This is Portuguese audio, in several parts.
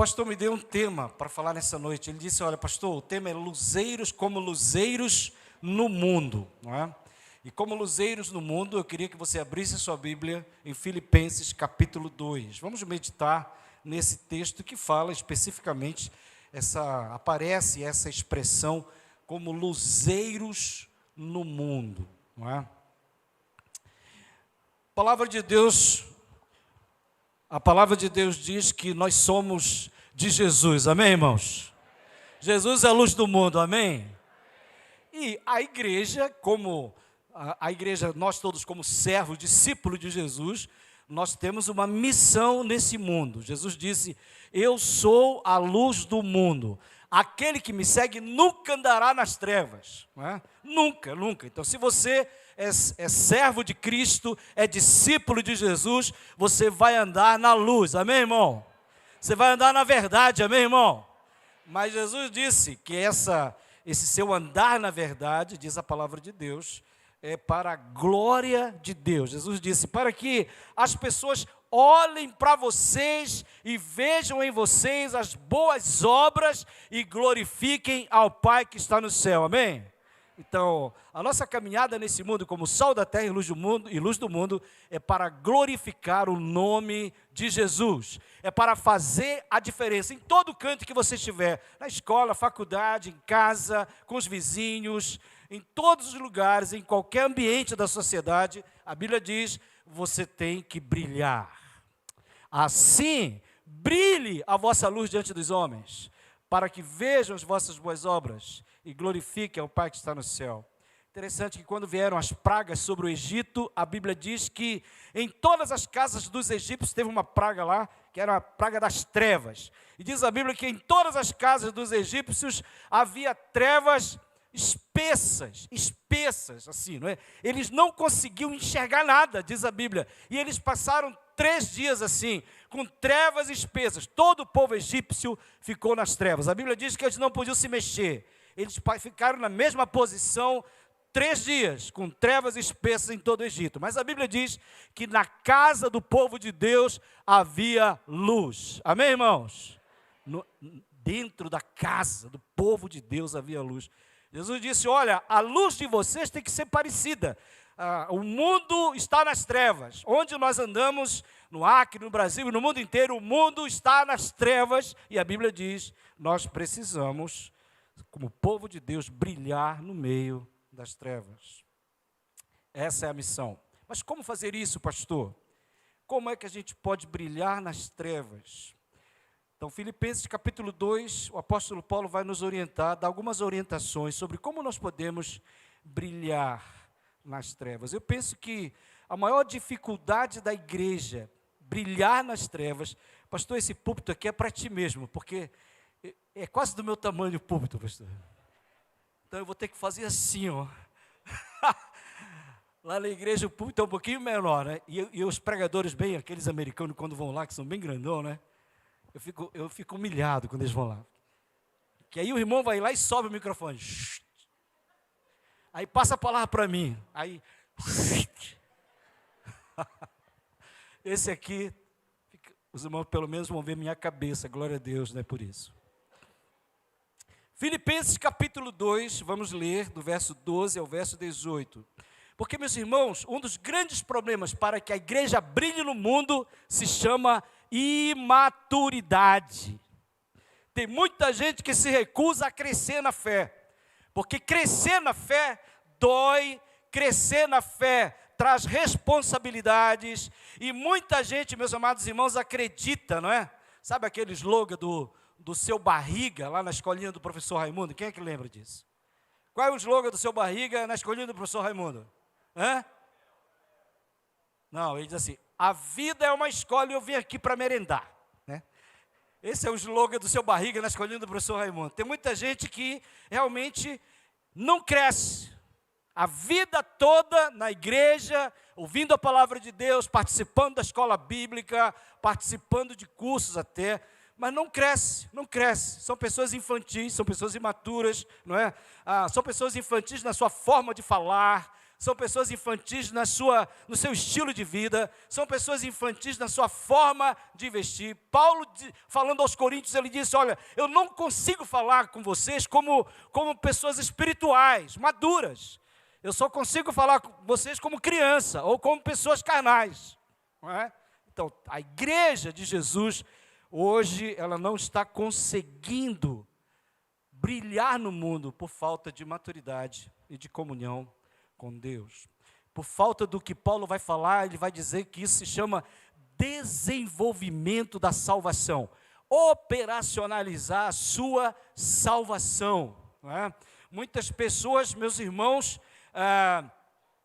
pastor me deu um tema para falar nessa noite. Ele disse, olha, pastor, o tema é luzeiros como luzeiros no mundo, não é? E como luzeiros no mundo, eu queria que você abrisse a sua Bíblia em Filipenses capítulo 2. Vamos meditar nesse texto que fala especificamente, aparece essa expressão como luzeiros no mundo, não é? A palavra de Deus diz que nós somos de Jesus, amém, irmãos? Jesus é a luz do mundo, amém? E a igreja, nós todos como servos, discípulos de Jesus, nós temos uma missão nesse mundo. Jesus disse, eu sou a luz do mundo. Aquele que me segue nunca andará nas trevas, não é? Nunca, nunca. Então, se você é servo de Cristo, é discípulo de Jesus, você vai andar na luz, amém, irmão? Você vai andar na verdade, amém, irmão? Mas Jesus disse que esse seu andar na verdade, diz a palavra de Deus, é para a glória de Deus. Jesus disse, para que as pessoas olhem para vocês e vejam em vocês as boas obras e glorifiquem ao Pai que está no céu, amém? Então, a nossa caminhada nesse mundo como sal da terra e luz do mundo é para glorificar o nome de Jesus. É para fazer a diferença em todo canto que você estiver, na escola, faculdade, em casa, com os vizinhos, em todos os lugares, em qualquer ambiente da sociedade. A Bíblia diz, você tem que brilhar. Assim, brilhe a vossa luz diante dos homens, para que vejam as vossas boas obras e glorifiquem ao Pai que está no céu. Interessante que quando vieram as pragas sobre o Egito, a Bíblia diz que em todas as casas dos egípcios teve uma praga lá, que era a praga das trevas. E diz a Bíblia que em todas as casas dos egípcios havia trevas espessas, assim, não é? Eles não conseguiam enxergar nada, diz a Bíblia. E eles passaram 3 dias assim, com trevas espessas. Todo o povo egípcio ficou nas trevas. A Bíblia diz que eles não podiam se mexer. Eles ficaram na mesma posição 3 dias, com trevas espessas em todo o Egito. Mas a Bíblia diz que na casa do povo de Deus havia luz. Amém, irmãos? Dentro da casa do povo de Deus havia luz. Jesus disse, olha, a luz de vocês tem que ser parecida. O mundo está nas trevas. Onde nós andamos, no Acre, no Brasil e no mundo inteiro, o mundo está nas trevas. E a Bíblia diz, nós precisamos, como povo de Deus, brilhar no meio das trevas. Essa é a missão. Mas como fazer isso, pastor? Como é que a gente pode brilhar nas trevas? Então, Filipenses capítulo 2, o apóstolo Paulo vai nos orientar, dar algumas orientações sobre como nós podemos brilhar nas trevas. Eu penso que a maior dificuldade da igreja, brilhar nas trevas, pastor, esse púlpito aqui é para ti mesmo, porque é quase do meu tamanho o púlpito, pastor. Então eu vou ter que fazer assim, ó. Lá na igreja o púlpito é um pouquinho menor, né? E os pregadores bem, aqueles americanos quando vão lá, que são bem grandão, né? Eu fico humilhado quando eles vão lá. Que aí o irmão vai lá e sobe o microfone. Aí passa a palavra para mim. Aí. Esse aqui, os irmãos pelo menos vão ver minha cabeça. Glória a Deus, né, por isso. Filipenses capítulo 2, vamos ler do verso 12 ao verso 18. Porque, meus irmãos, um dos grandes problemas para que a igreja brilhe no mundo se chama imaturidade. Tem muita gente que se recusa a crescer na fé, porque crescer na fé dói, crescer na fé traz responsabilidades, e muita gente, meus amados irmãos, acredita, não é? Sabe aquele slogan do seu barriga, lá na escolinha do professor Raimundo? Quem é que lembra disso? Qual é o slogan do seu barriga na escolinha do professor Raimundo? Hã? Não, ele diz assim, a vida é uma escola e eu vim aqui para merendar, né? Esse é o slogan do seu barriga na escolinha do professor Raimundo. Tem muita gente que realmente não cresce a vida toda na igreja, ouvindo a palavra de Deus, participando da escola bíblica, participando de cursos até, mas não cresce, não cresce. São pessoas infantis, são pessoas imaturas, não é? São pessoas infantis na sua forma de falar, são pessoas infantis no seu estilo de vida, são pessoas infantis na sua forma de vestir. Paulo, falando aos coríntios, ele disse, olha, eu não consigo falar com vocês como pessoas espirituais, maduras. Eu só consigo falar com vocês como criança, ou como pessoas carnais. Não é? Então, a igreja de Jesus, hoje, ela não está conseguindo brilhar no mundo por falta de maturidade e de comunhão com Deus. Por falta do que Paulo vai falar, ele vai dizer que isso se chama desenvolvimento da salvação. Operacionalizar a sua salvação. Não é? Muitas pessoas, meus irmãos,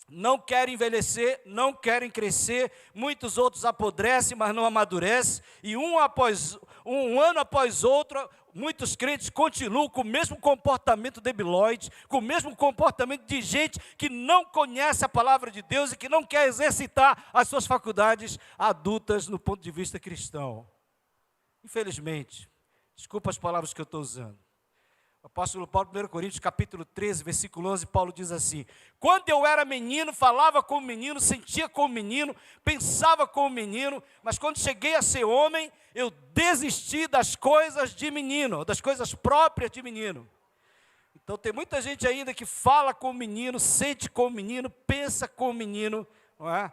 não querem envelhecer, não querem crescer, muitos outros apodrecem, mas não amadurecem, e um ano após outro, muitos crentes continuam com o mesmo comportamento debilóide, com o mesmo comportamento de gente que não conhece a palavra de Deus e que não quer exercitar as suas faculdades adultas no ponto de vista cristão. Infelizmente, desculpa as palavras que eu estou usando. O apóstolo Paulo, 1 Coríntios, capítulo 13, versículo 11, Paulo diz assim, quando eu era menino, falava como menino, sentia como menino, pensava como menino, mas quando cheguei a ser homem, eu desisti das coisas de menino, das coisas próprias de menino. Então tem muita gente ainda que fala como menino, sente como menino, pensa como menino, não é?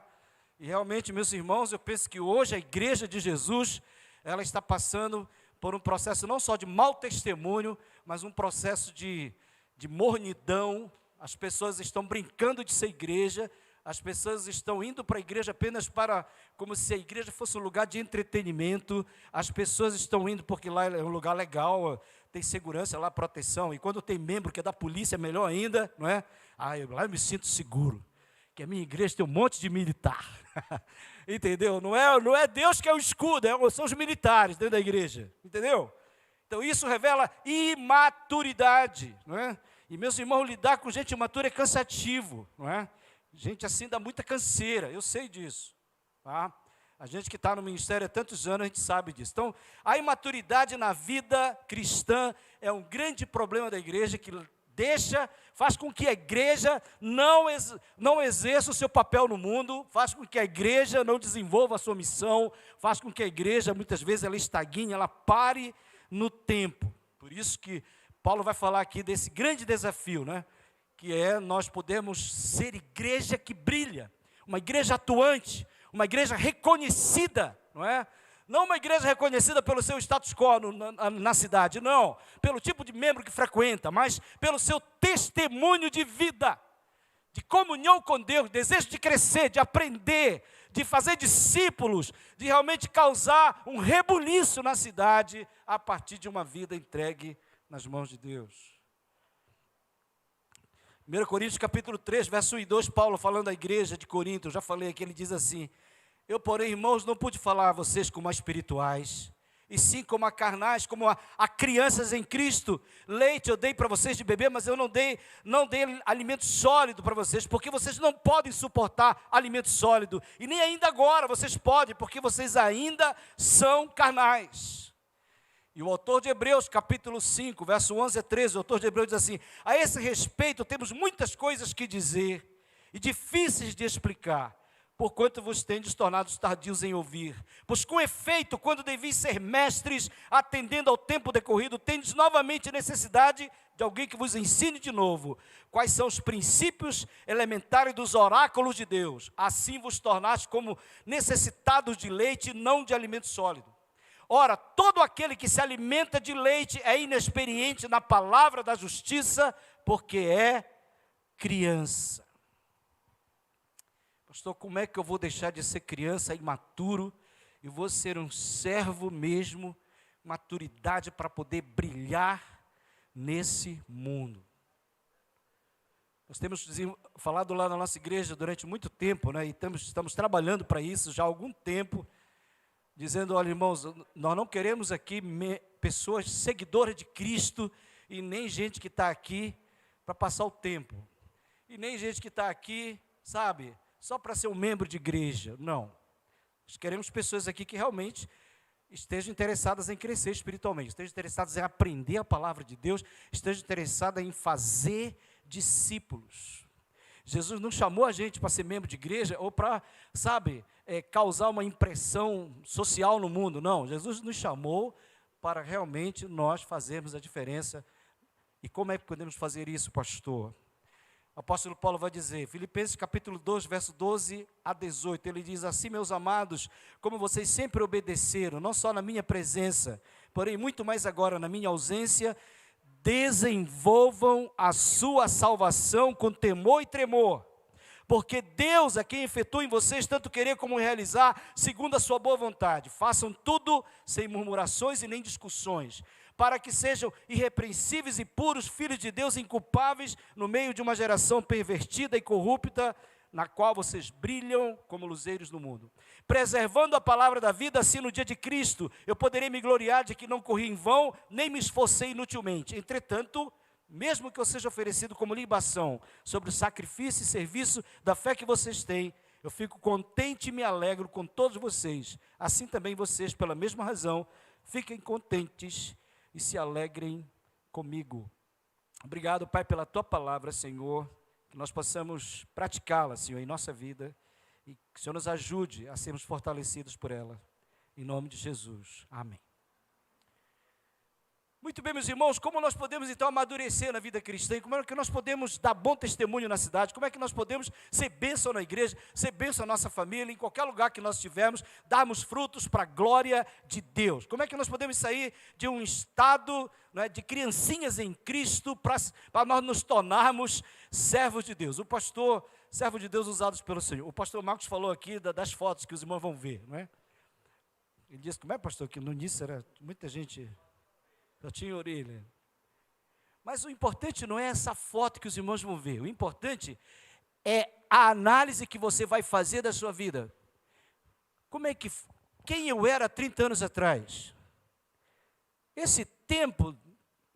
E realmente, meus irmãos, eu penso que hoje a igreja de Jesus, ela está passando por um processo não só de mau testemunho, mas um processo de mornidão. As pessoas estão brincando de ser igreja, as pessoas estão indo para a igreja apenas como se a igreja fosse um lugar de entretenimento, as pessoas estão indo porque lá é um lugar legal, tem segurança lá, proteção, e quando tem membro que é da polícia, é melhor ainda, não é? Lá eu me sinto seguro, que a minha igreja tem um monte de militar, entendeu? Não é Deus que é o escudo, são os militares dentro da igreja, entendeu? Então isso revela imaturidade, não é? E meus irmãos, lidar com gente imatura é cansativo, não é? Gente assim dá muita canseira, eu sei disso, tá? A gente que está no ministério há tantos anos, a gente sabe disso. Então, a imaturidade na vida cristã é um grande problema da igreja, que faz com que a igreja não exerça o seu papel no mundo, faz com que a igreja não desenvolva a sua missão, faz com que a igreja, muitas vezes, ela estagne, ela pare no tempo. Por isso que Paulo vai falar aqui desse grande desafio, né? Que é nós podemos ser igreja que brilha, uma igreja atuante, uma igreja reconhecida, não é? Não uma igreja reconhecida pelo seu status quo na cidade, não, pelo tipo de membro que frequenta, mas pelo seu testemunho de vida, de comunhão com Deus, desejo de crescer, de aprender, de fazer discípulos, de realmente causar um rebuliço na cidade a partir de uma vida entregue nas mãos de Deus. 1 Coríntios capítulo 3, verso 1 e 2, Paulo falando à igreja de Corinto, eu já falei aqui, ele diz assim, eu, porém, irmãos, não pude falar a vocês como a espirituais, e sim como a carnais, como a crianças em Cristo. Leite eu dei para vocês de beber, mas eu não dei alimento sólido para vocês, porque vocês não podem suportar alimento sólido, e nem ainda agora vocês podem, porque vocês ainda são carnais. E o autor de Hebreus, capítulo 5, verso 11 a 13, o autor de Hebreus diz assim, a esse respeito temos muitas coisas que dizer, e difíceis de explicar, porquanto vos tendes tornados tardios em ouvir. Pois com efeito, quando devis ser mestres, atendendo ao tempo decorrido, tendes novamente necessidade de alguém que vos ensine de novo quais são os princípios elementares dos oráculos de Deus. Assim vos tornaste como necessitados de leite e não de alimento sólido. Ora, todo aquele que se alimenta de leite é inexperiente na palavra da justiça, porque é criança. Pastor, como é que eu vou deixar de ser criança imaturo e vou ser um servo mesmo, maturidade para poder brilhar nesse mundo? Nós temos falado lá na nossa igreja durante muito tempo, né, e estamos trabalhando para isso já há algum tempo, dizendo, olha, irmãos, nós não queremos aqui pessoas seguidoras de Cristo e nem gente que está aqui para passar o tempo. E nem gente que está aqui, sabe, só para ser um membro de igreja. Não. Nós queremos pessoas aqui que realmente estejam interessadas em crescer espiritualmente, estejam interessadas em aprender a palavra de Deus, estejam interessadas em fazer discípulos. Jesus não chamou a gente para ser membro de igreja ou para, sabe, causar uma impressão social no mundo. Não, Jesus nos chamou para realmente nós fazermos a diferença. E como é que podemos fazer isso, pastor? O apóstolo Paulo vai dizer, Filipenses capítulo 2, verso 12 a 18, ele diz assim: meus amados, como vocês sempre obedeceram, não só na minha presença, porém muito mais agora na minha ausência, desenvolvam a sua salvação com temor e tremor, porque Deus é quem efetua em vocês tanto querer como realizar, segundo a sua boa vontade. Façam tudo sem murmurações e nem discussões, para que sejam irrepreensíveis e puros, filhos de Deus inculpáveis, no meio de uma geração pervertida e corrupta, na qual vocês brilham como luzeiros no mundo. Preservando a palavra da vida, assim no dia de Cristo, eu poderei me gloriar de que não corri em vão, nem me esforcei inutilmente. Entretanto, mesmo que eu seja oferecido como libação sobre o sacrifício e serviço da fé que vocês têm, eu fico contente e me alegro com todos vocês. Assim também vocês, pela mesma razão, fiquem contentes e se alegrem comigo. Obrigado, Pai, pela Tua palavra, Senhor, que nós possamos praticá-la, Senhor, em nossa vida, e que o Senhor nos ajude a sermos fortalecidos por ela, em nome de Jesus, amém. Muito bem, meus irmãos, como nós podemos então amadurecer na vida cristã, como é que nós podemos dar bom testemunho na cidade, como é que nós podemos ser bênção na igreja, ser bênção na nossa família, em qualquer lugar que nós estivermos, darmos frutos para a glória de Deus, como é que nós podemos sair de um estado, né, de criancinhas em Cristo, para nós nos tornarmos servos de Deus. O pastor, servo de Deus usados pelo Senhor, o pastor Marcos falou aqui das fotos que os irmãos vão ver, não é? Ele disse, como é, pastor, que no início era muita gente... Eu tinha orelha. Mas o importante não é essa foto que os irmãos vão ver. O importante é a análise que você vai fazer da sua vida. Quem eu era há 30 anos atrás? Esse tempo,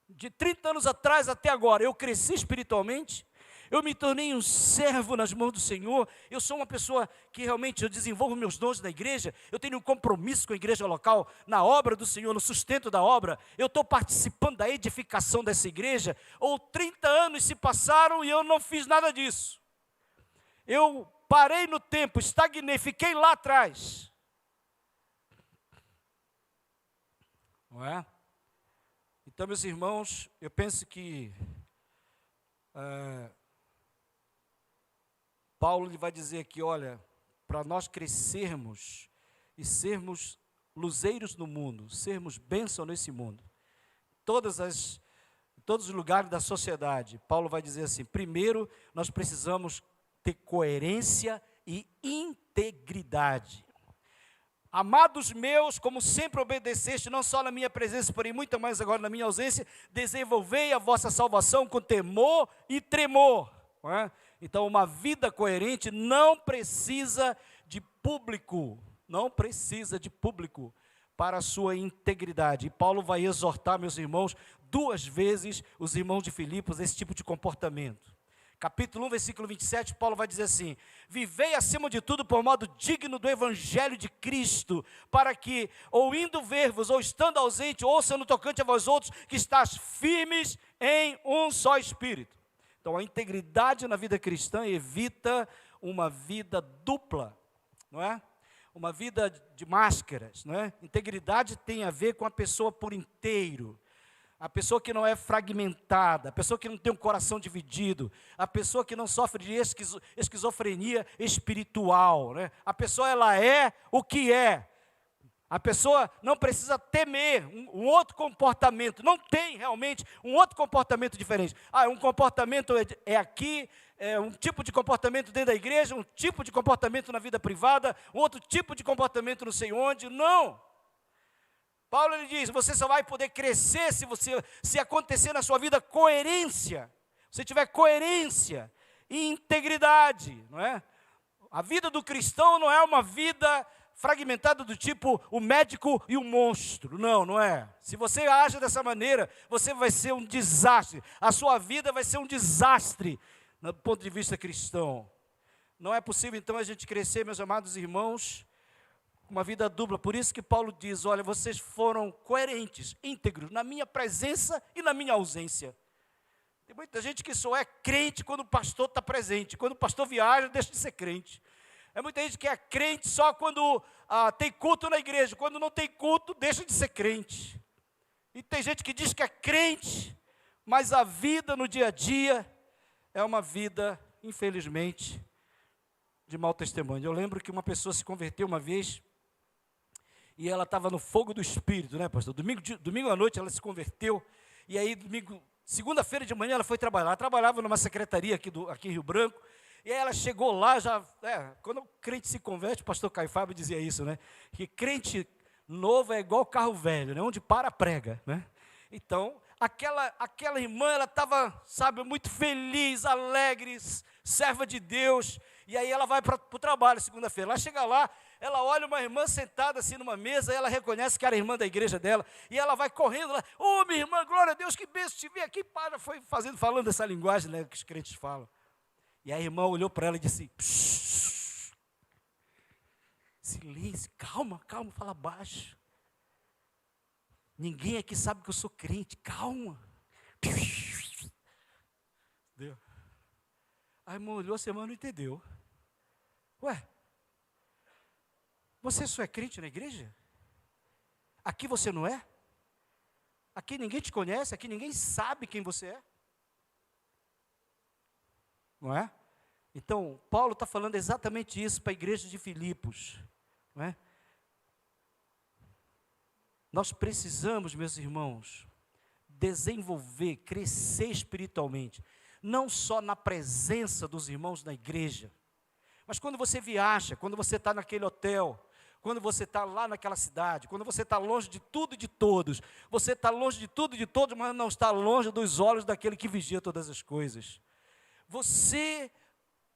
de 30 anos atrás até agora, eu cresci espiritualmente, eu me tornei um servo nas mãos do Senhor, eu sou uma pessoa que realmente eu desenvolvo meus dons na igreja, eu tenho um compromisso com a igreja local, na obra do Senhor, no sustento da obra, eu estou participando da edificação dessa igreja, ou 30 anos se passaram e eu não fiz nada disso. Eu parei no tempo, estagnei, fiquei lá atrás. Não é? Então, meus irmãos, eu penso que... Paulo ele vai dizer aqui, olha, para nós crescermos e sermos luzeiros no mundo, sermos bênção nesse mundo, todos os lugares da sociedade, Paulo vai dizer assim, primeiro nós precisamos ter coerência e integridade. Amados meus, como sempre obedeceste, não só na minha presença, porém muito mais agora na minha ausência, desenvolvei a vossa salvação com temor e tremor. Não é? Então, uma vida coerente não precisa de público, para a sua integridade. E Paulo vai exortar, meus irmãos, 2 vezes os irmãos de Filipos, esse tipo de comportamento. Capítulo 1, versículo 27, Paulo vai dizer assim, vivei acima de tudo por modo digno do evangelho de Cristo, para que, ou indo ver-vos, ou estando ausente, ou sendo tocante a vós outros, que estás firmes em um só espírito. Então, a integridade na vida cristã evita uma vida dupla, não é? Uma vida de máscaras, não é? Integridade tem a ver com a pessoa por inteiro, a pessoa que não é fragmentada, a pessoa que não tem um coração dividido, a pessoa que não sofre de esquizofrenia espiritual, né? A pessoa, ela é o que é. A pessoa não precisa temer um outro comportamento, não tem realmente um outro comportamento diferente. Um comportamento é aqui, um tipo de comportamento dentro da igreja, um tipo de comportamento na vida privada, um outro tipo de comportamento não sei onde, não. Paulo ele diz, você só vai poder crescer se acontecer na sua vida coerência, se tiver coerência e integridade, não é? A vida do cristão não é uma vida fragmentada do tipo o médico e o monstro, não é. Se você age dessa maneira, você vai ser um desastre, a sua vida vai ser um desastre, do ponto de vista cristão. Não é possível então a gente crescer, meus amados irmãos, com uma vida dupla. Por isso que Paulo diz, olha, vocês foram coerentes, íntegros, na minha presença e na minha ausência. Tem muita gente que só é crente quando o pastor está presente. Quando o pastor viaja, deixa de ser crente. É muita gente que é crente só quando tem culto na igreja. Quando não tem culto, deixa de ser crente. E tem gente que diz que é crente, mas a vida no dia a dia é uma vida, infelizmente, de mau testemunho. Eu lembro que uma pessoa se converteu uma vez e ela estava no fogo do Espírito, né, pastor? Domingo à noite ela se converteu e aí segunda-feira de manhã ela foi trabalhar. Ela trabalhava numa secretaria aqui em Rio Branco. E aí ela chegou lá, quando o crente se converte, o pastor Caio Fábio dizia isso, né? Que crente novo é igual carro velho, né? Onde para, prega, né? Então, aquela irmã, ela estava, muito feliz, alegre, serva de Deus. E aí ela vai para o trabalho segunda-feira. Ela chega lá, ela olha uma irmã sentada assim numa mesa, e ela reconhece que era a irmã da igreja dela, e ela vai correndo lá, minha irmã, glória a Deus, que bênção te ver aqui, foi falando essa linguagem, né, que os crentes falam. E a irmã olhou para ela e disse, silêncio, calma, fala baixo. Ninguém aqui sabe que eu sou crente, calma. Deu. A irmã olhou, a irmã não entendeu. Ué, você só é crente na igreja? Aqui você não é? Aqui ninguém te conhece, aqui ninguém sabe quem você é? Não é? Então, Paulo está falando exatamente isso para a igreja de Filipos, não é? Nós precisamos, meus irmãos, desenvolver, crescer espiritualmente, não só na presença dos irmãos na igreja, mas quando você viaja, quando você está naquele hotel, quando você está lá naquela cidade, quando você está longe de tudo e de todos, você está longe de tudo e de todos, mas não está longe dos olhos daquele que vigia todas as coisas.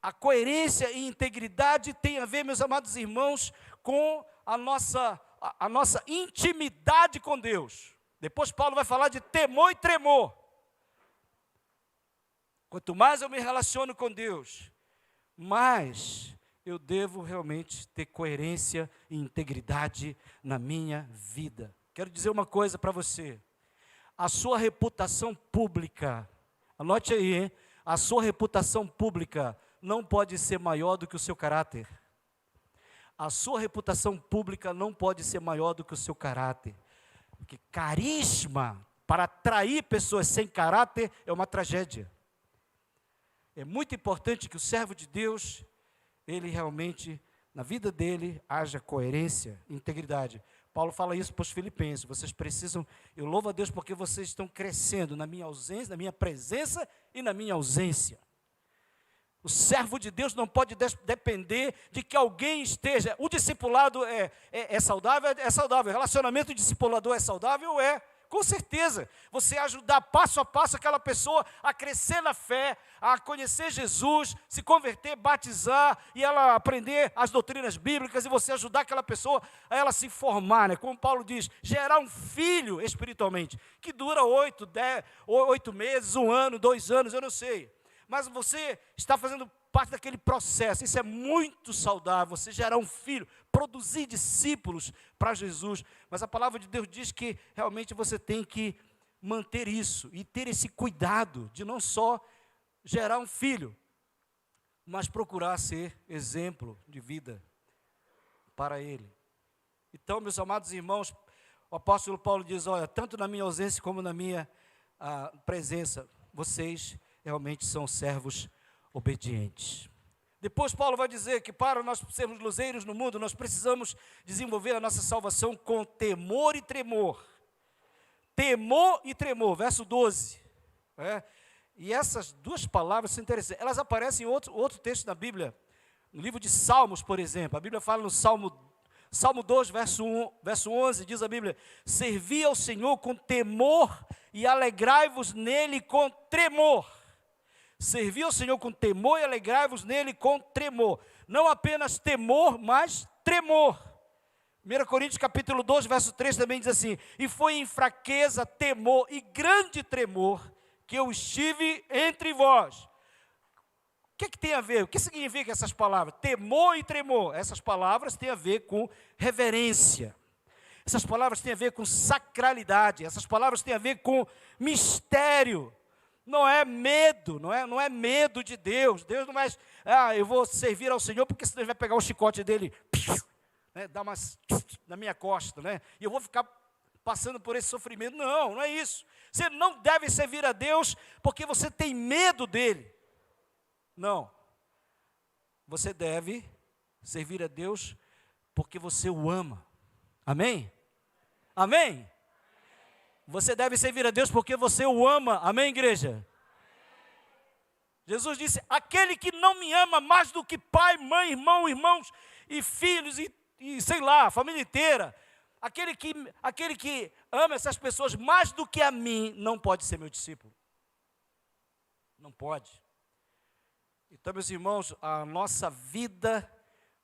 A coerência e integridade tem a ver, meus amados irmãos, com a nossa intimidade com Deus. Depois Paulo vai falar de temor e tremor. Quanto mais eu me relaciono com Deus, mais eu devo realmente ter coerência e integridade na minha vida. Quero dizer uma coisa para você. A sua reputação pública, anote aí, hein? A sua reputação pública não pode ser maior do que o seu caráter. A sua reputação pública não pode ser maior do que o seu caráter. Porque carisma, para atrair pessoas sem caráter, é uma tragédia. É muito importante que o servo de Deus, ele realmente, na vida dele, haja coerência, integridade. Paulo fala isso para os filipenses, vocês precisam, eu louvo a Deus porque vocês estão crescendo na minha ausência, na minha presença e na minha ausência. O servo de Deus não pode depender de que alguém esteja, o discipulado é saudável, o relacionamento discipulador é saudável, com certeza. Você ajudar passo a passo aquela pessoa a crescer na fé, a conhecer Jesus, se converter, batizar, e ela aprender as doutrinas bíblicas, e você ajudar aquela pessoa a ela se formar, né? Como Paulo diz, gerar um filho espiritualmente, que dura 8 meses, 1 ano, 2 anos, eu não sei. Mas você está fazendo parte daquele processo, isso é muito saudável, você gerar um filho, produzir discípulos para Jesus, mas a palavra de Deus diz que realmente você tem que manter isso, e ter esse cuidado de não só gerar um filho, mas procurar ser exemplo de vida para ele. Então, meus amados irmãos, o apóstolo Paulo diz, olha, tanto na minha ausência como na minha presença, vocês realmente são servos obedientes. Depois Paulo vai dizer que para nós sermos luzeiros no mundo, nós precisamos desenvolver a nossa salvação com temor e tremor. Temor e tremor, verso 12. E essas duas palavras são interessantes. Elas aparecem em outro texto da Bíblia, no livro de Salmos, por exemplo. A Bíblia fala no Salmo 2, verso 11, diz a Bíblia, servi ao Senhor com temor e alegrai-vos nele com tremor. Servi ao Senhor com temor e alegrai-vos nele com tremor. Não apenas temor, mas tremor. 1 Coríntios capítulo 2, verso 3 também diz assim, e foi em fraqueza, temor e grande tremor que eu estive entre vós. O que tem a ver? O que significa essas palavras? Temor e tremor. Essas palavras têm a ver com reverência. Essas palavras têm a ver com sacralidade. Essas palavras têm a ver com mistério. Não é medo, não é medo de Deus. Deus não vai, eu vou servir ao Senhor, porque senão ele vai pegar o chicote dele, né, dar umas na minha costa, né? E eu vou ficar passando por esse sofrimento. Não, não é isso. Você não deve servir a Deus porque você tem medo dele. Não. Você deve servir a Deus porque você o ama. Amém? Amém? Você deve servir a Deus porque você o ama. Amém, igreja? Jesus disse: aquele que não me ama mais do que pai, mãe, irmãos e filhos e sei lá, a família inteira, aquele que ama essas pessoas mais do que a mim, não pode ser meu discípulo. Não pode. Então, meus irmãos, a nossa vida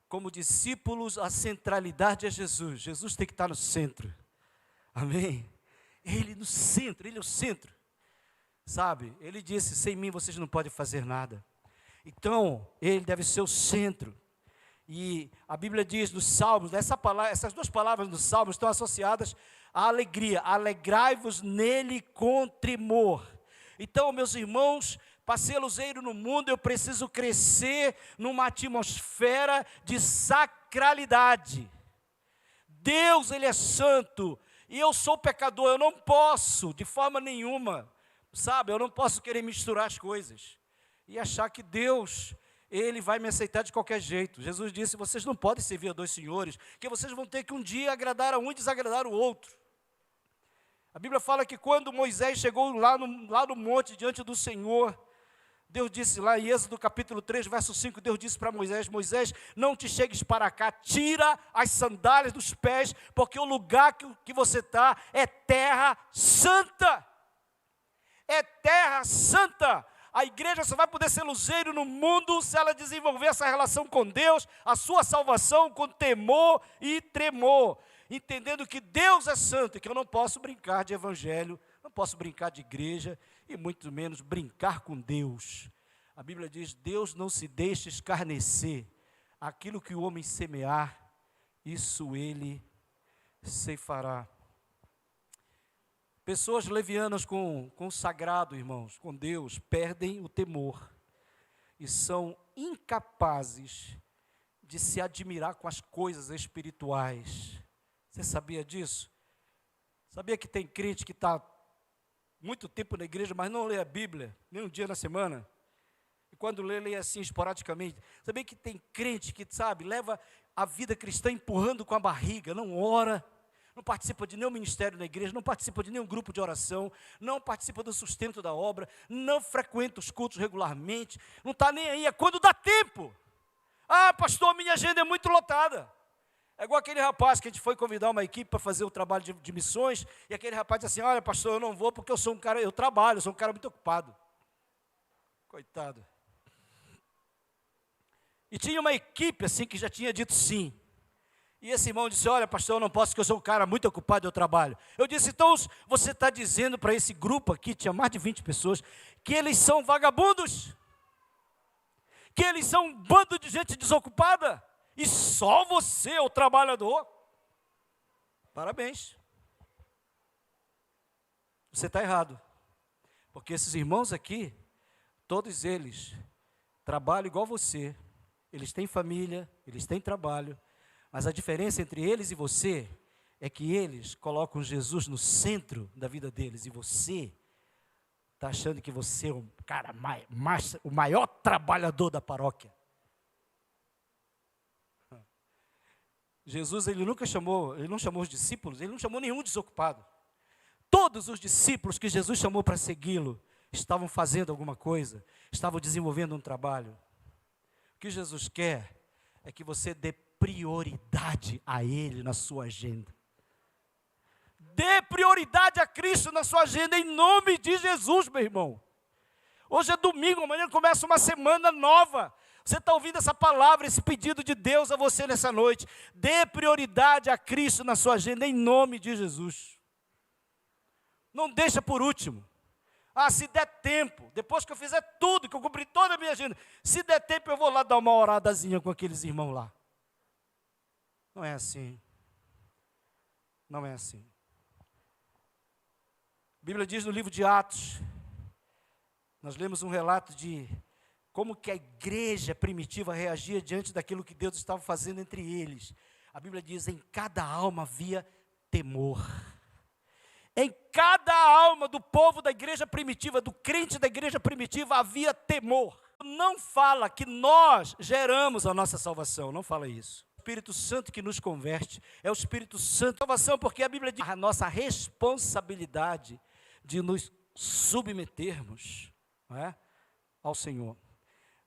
como discípulos, a centralidade é Jesus. Jesus tem que estar no centro. Amém? Ele no centro, Ele é o centro. Sabe? Ele disse: sem mim vocês não podem fazer nada. Então, Ele deve ser o centro. E a Bíblia diz nos Salmos, essas duas palavras nos Salmos estão associadas à alegria. Alegrai-vos nele com tremor. Então, meus irmãos, para ser luzeiro no mundo, eu preciso crescer numa atmosfera de sacralidade. Deus, Ele é santo, e eu sou pecador. Eu não posso, de forma nenhuma, sabe, eu não posso querer misturar as coisas e achar que Deus, Ele vai me aceitar de qualquer jeito. Jesus disse: vocês não podem servir a dois senhores, que vocês vão ter que um dia agradar a um e desagradar o outro. A Bíblia fala que quando Moisés chegou lá no monte diante do Senhor, Deus disse lá em Êxodo capítulo 3, verso 5, Deus disse para Moisés: Moisés, não te chegues para cá, tira as sandálias dos pés, porque o lugar que você está é terra santa. É terra santa. A igreja só vai poder ser luzeiro no mundo se ela desenvolver essa relação com Deus, a sua salvação com temor e tremor, entendendo que Deus é santo e que eu não posso brincar de evangelho, não posso brincar de igreja e muito menos brincar com Deus. A Bíblia diz: Deus não se deixa escarnecer. Aquilo que o homem semear, isso ele ceifará. Pessoas levianas com o sagrado, irmãos, com Deus, perdem o temor e são incapazes de se admirar com as coisas espirituais. Você sabia disso? Sabia que tem crente que está muito tempo na igreja, mas não lê a Bíblia, nem um dia na semana? E quando lê assim esporadicamente. Sabia que tem crente que, sabe, leva a vida cristã empurrando com a barriga, não ora, não participa de nenhum ministério na igreja, não participa de nenhum grupo de oração, não participa do sustento da obra, não frequenta os cultos regularmente, não está nem aí, é quando dá tempo. Ah, pastor, minha agenda é muito lotada. É igual aquele rapaz que a gente foi convidar uma equipe para fazer o trabalho de missões, e aquele rapaz disse assim: olha, pastor, eu não vou porque eu sou um cara, eu trabalho, eu sou um cara muito ocupado. Coitado. E tinha uma equipe assim que já tinha dito sim. E esse irmão disse: olha, pastor, eu não posso porque eu sou um cara muito ocupado, eu trabalho. Eu disse: então você está dizendo para esse grupo aqui, tinha mais de 20 pessoas, que eles são vagabundos? Que eles são um bando de gente desocupada? E só você é o trabalhador? Parabéns. Você está errado. Porque esses irmãos aqui, todos eles trabalham igual você. Eles têm família, eles têm trabalho. Mas a diferença entre eles e você é que eles colocam Jesus no centro da vida deles. E você está achando que você é o cara o maior trabalhador da paróquia. Jesus, ele não chamou os discípulos, ele não chamou nenhum desocupado. Todos os discípulos que Jesus chamou para segui-lo, estavam fazendo alguma coisa, estavam desenvolvendo um trabalho. O que Jesus quer é que você dê prioridade a Ele na sua agenda. Dê prioridade a Cristo na sua agenda, em nome de Jesus, meu irmão. Hoje é domingo, amanhã começa uma semana nova. Você está ouvindo essa palavra, esse pedido de Deus a você nessa noite. Dê prioridade a Cristo na sua agenda, em nome de Jesus. Não deixa por último. Ah, se der tempo, depois que eu fizer tudo, que eu cumprir toda a minha agenda, se der tempo eu vou lá dar uma oradazinha com aqueles irmãos lá. Não é assim. Não é assim. A Bíblia diz no livro de Atos, Nós lemos um relato de como que a igreja primitiva reagia diante daquilo que Deus estava fazendo entre eles. A Bíblia diz, em cada alma havia temor. Em cada alma do povo da igreja primitiva, do crente da igreja primitiva, havia temor. Não fala que nós geramos a nossa salvação, não fala isso. O Espírito Santo que nos converte, é o Espírito Santo. Salvação, porque a Bíblia diz a nossa responsabilidade de nos submetermos, não é, ao Senhor.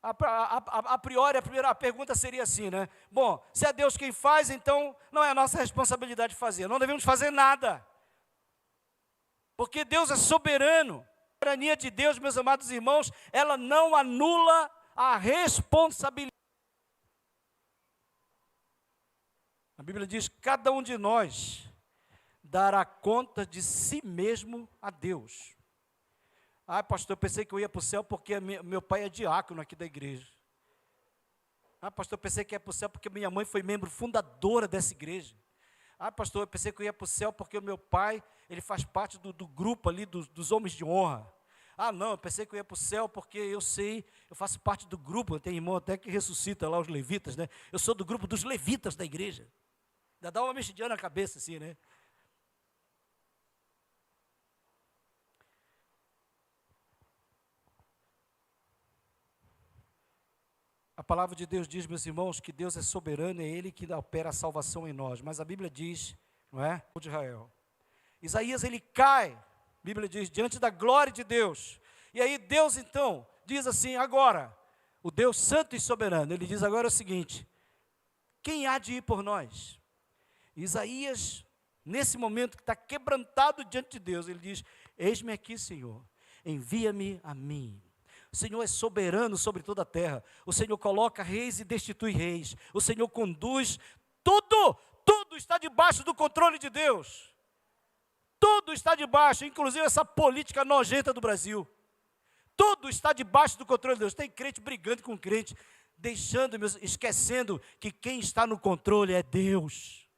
A priori, a primeira pergunta seria assim, né? Bom, se é Deus quem faz, então não é a nossa responsabilidade fazer. Não devemos fazer nada. Porque Deus é soberano. A soberania de Deus, meus amados irmãos, ela não anula a responsabilidade. A Bíblia diz que cada um de nós dará conta de si mesmo a Deus. Ah, pastor, eu pensei que eu ia para o céu porque meu pai é diácono aqui da igreja. Ah, pastor, eu pensei que ia para o céu porque minha mãe foi membro fundadora dessa igreja. Ah, pastor, eu pensei que eu ia para o céu porque o meu pai, ele faz parte do grupo ali dos homens de honra. Ah, não, eu pensei que eu ia para o céu porque eu faço parte do grupo, tem irmão até que ressuscita lá os levitas, né? Eu sou do grupo dos levitas da igreja. Ainda dá uma mexidinha na cabeça assim, né? A palavra de Deus diz, meus irmãos, que Deus é soberano, é Ele que opera a salvação em nós. Mas a Bíblia diz, não é? O de Israel. Isaías, ele cai, a Bíblia diz, diante da glória de Deus. E aí Deus, então, diz assim, agora, o Deus santo e soberano, ele diz agora o seguinte, quem há de ir por nós? Isaías, nesse momento que está quebrantado diante de Deus, ele diz, eis-me aqui, Senhor, envia-me a mim. O Senhor é soberano sobre toda a terra. O Senhor coloca reis e destitui reis. O Senhor conduz tudo está debaixo do controle de Deus. Tudo está debaixo, inclusive essa política nojenta do Brasil. Tudo está debaixo do controle de Deus. Tem crente brigando com crente, esquecendo que quem está no controle é Deus.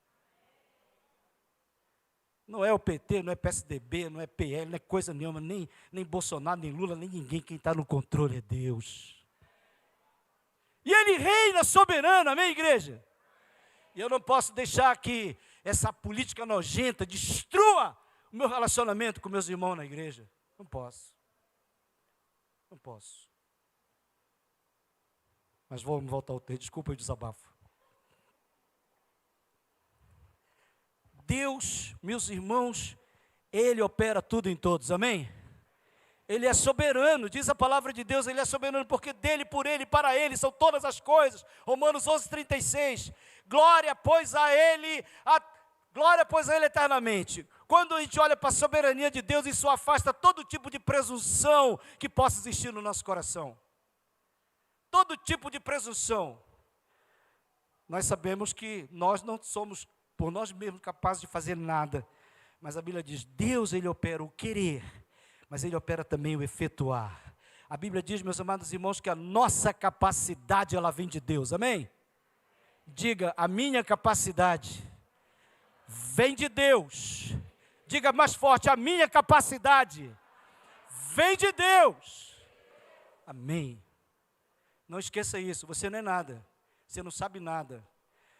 Não é o PT, não é PSDB, não é PL, não é coisa nenhuma, nem Bolsonaro, nem Lula, nem ninguém. Quem está no controle é Deus. E Ele reina soberano, amém, igreja? E eu não posso deixar que essa política nojenta destrua o meu relacionamento com meus irmãos na igreja. Não posso. Não posso. Mas vamos voltar ao texto, desculpa o desabafo. Deus, meus irmãos, Ele opera tudo em todos, amém? Ele é soberano, diz a palavra de Deus, Ele é soberano, porque dEle, por Ele, para Ele, são todas as coisas. Romanos 11:36, glória, pois a Ele eternamente. Quando a gente olha para a soberania de Deus, isso afasta todo tipo de presunção que possa existir no nosso coração. Todo tipo de presunção. Nós sabemos que nós não somos por nós mesmos capazes de fazer nada, mas a Bíblia diz, Deus, Ele opera o querer, mas Ele opera também o efetuar. A Bíblia diz, meus amados irmãos, que a nossa capacidade, ela vem de Deus, amém? Diga, a minha capacidade vem de Deus. Diga mais forte, a minha capacidade vem de Deus, amém? Não esqueça isso, você não é nada, você não sabe nada.